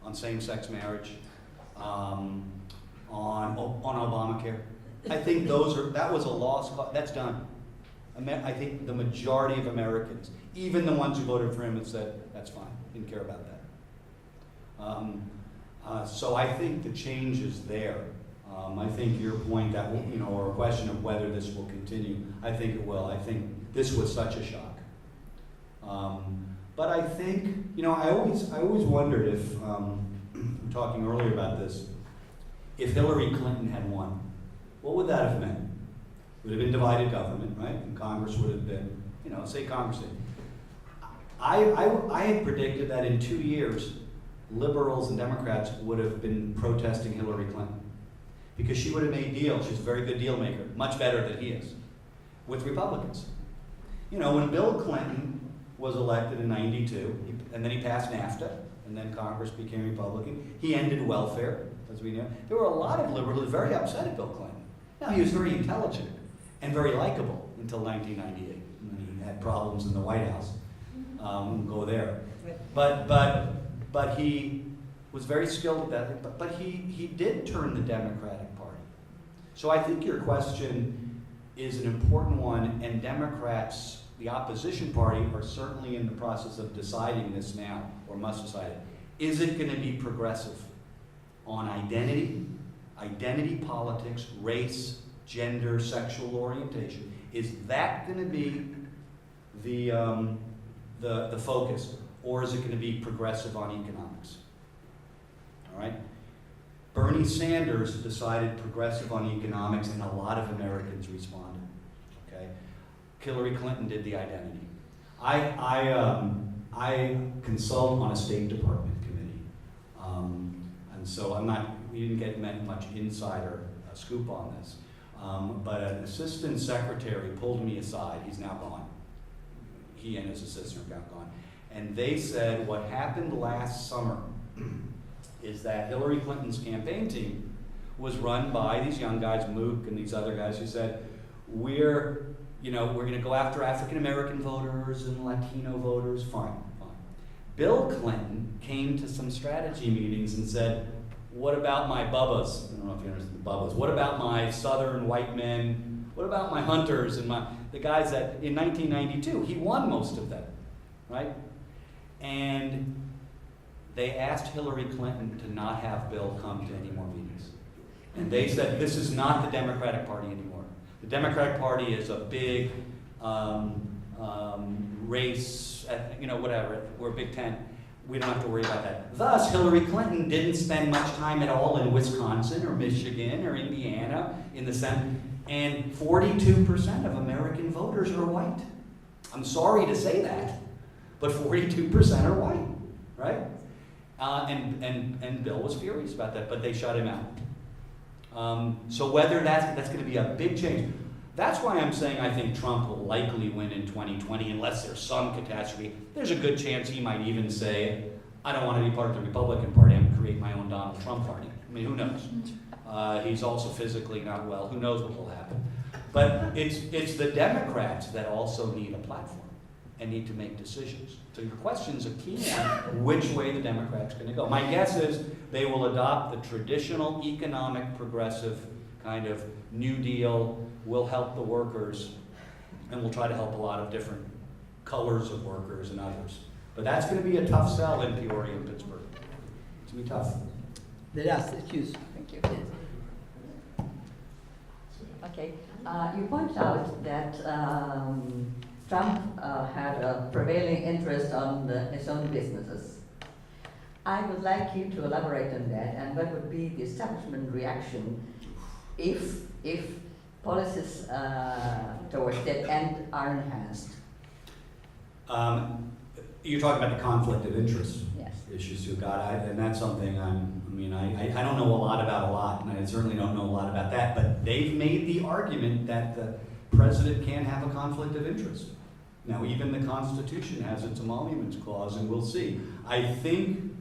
on same-sex marriage, on Obamacare. I think that was a lost cause. That's done. I think the majority of Americans, even the ones who voted for him, have said, that's fine, didn't care about that. So I think the change is there. I think your point that, or a question of whether this will continue, I think it will. I think this was such a shock. But I think, I always wondered if, we were talking earlier about this, if Hillary Clinton had won, what would that have meant? It would have been divided government, right? And Congress would have been, say Congress did. I had predicted that in 2 years, liberals and Democrats would have been protesting Hillary Clinton because she would have made deals. She's a very good deal maker, much better than he is, with Republicans. When Bill Clinton was elected in '92, and then he passed NAFTA, and then Congress became Republican, he ended welfare, as we know. There were a lot of liberals who were very upset at Bill Clinton. Now, he was very intelligent and very likable until 1998, when he had problems in the White House. Go there. But he was very skilled at that, but he did turn the Democratic Party. So I think your question is an important one, and Democrats, the opposition party, are certainly in the process of deciding this now, or must decide it. Is it going to be progressive on identity politics, race, gender, sexual orientation? Is that going to be the focus, or is it going to be progressive on economics? All right? Bernie Sanders decided progressive on economics, and a lot of Americans responded. Okay? Hillary Clinton did the identity. I consult on a State Department committee, and so we didn't get much insider scoop on this. But an assistant secretary pulled me aside. He's now gone. He and his assistant are now gone. And they said what happened last summer is that Hillary Clinton's campaign team was run by these young guys, Mook and these other guys, who said, we're going to go after African American voters and Latino voters. Fine. Bill Clinton came to some strategy meetings and said, what about my bubbas? I don't know if you understand the bubbas. What about my southern white men? What about my hunters and the guys that in 1992, he won most of them, right? And they asked Hillary Clinton to not have Bill come to any more meetings. And they said, this is not the Democratic Party anymore. The Democratic Party is a big race, whatever, we're a big tent. We don't have to worry about that. Thus, Hillary Clinton didn't spend much time at all in Wisconsin or Michigan or Indiana in the Senate. And 42% of American voters are white. I'm sorry to say that, but 42% are white, right? And Bill was furious about that, but they shut him out. So whether that's going to be a big change, that's why I'm saying I think Trump will likely win in 2020 unless there's some catastrophe. There's a good chance he might even say, I don't want to be part of the Republican Party, I'm going to create my own Donald Trump party. I mean, who knows? He's also physically not well. Who knows what will happen? But it's the Democrats that also need a platform and need to make decisions. So your question's a key on which way the Democrats are going to go. My guess is they will adopt the traditional economic progressive kind of New Deal, will help the workers, and we'll try to help a lot of different colors of workers and others. But that's going to be a tough sell in Peoria and Pittsburgh. It's going to be tough. The last excuse. Thank you. Okay, you point out that Trump had a prevailing interest on his own businesses. I would like you to elaborate on that, and what would be the establishment reaction if policies towards that end are enhanced? You're talking about the conflict of interest issues you got, and that's something I don't know a lot about and I certainly don't know a lot about that, but they've made the argument that the president can have a conflict of interest. Now, even the Constitution has its emoluments clause, and we'll see. I think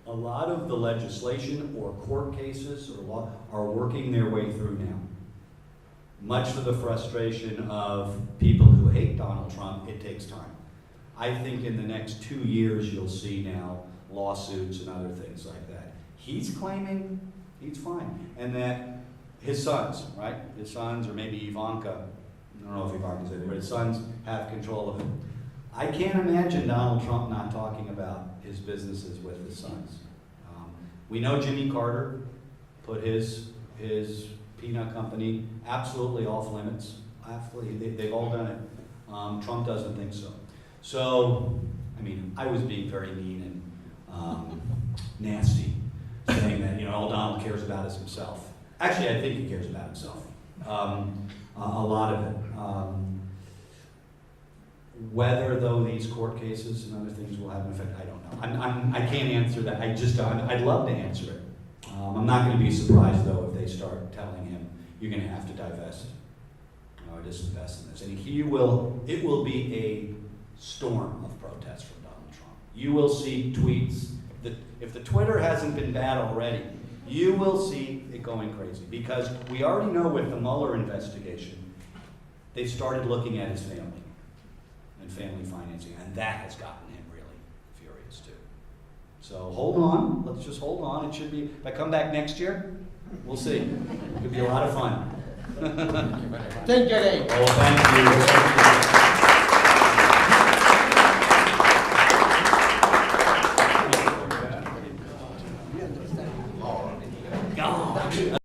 a lot of the legislation or court cases or law are working their way through now. Much to the frustration of people who hate Donald Trump, it takes time. I think in the next 2 years you'll see now lawsuits and other things like that. He's claiming he's fine, and that his sons, right? His sons, or maybe Ivanka, I don't know if Ivanka's there, but his sons have control of him. I can't imagine Donald Trump not talking about his businesses with his sons. We know Jimmy Carter put his peanut company absolutely off limits. Absolutely, they've all done it. Trump doesn't think so. So, I mean, I was being very mean and nasty, saying that, you know, all Donald cares about is himself. Actually, I think he cares about himself. A lot of it. Whether, though, these court cases and other things will have an effect, I don't know. I can't answer that. I'd love to answer it. I'm not going to be surprised, though, if they start telling him, you're going to have to divest or disinvest in this. And it will be a storm of protests from Donald Trump. You will see tweets. If the Twitter hasn't been bad already, you will see it going crazy. Because we already know with the Mueller investigation, they've started looking at his family and family financing, and that has gotten him really furious too. So hold on, let's just hold on. It should be, if I come back next year, we'll see. It could be a lot of fun. Thank you, Dave. Oh, thank you.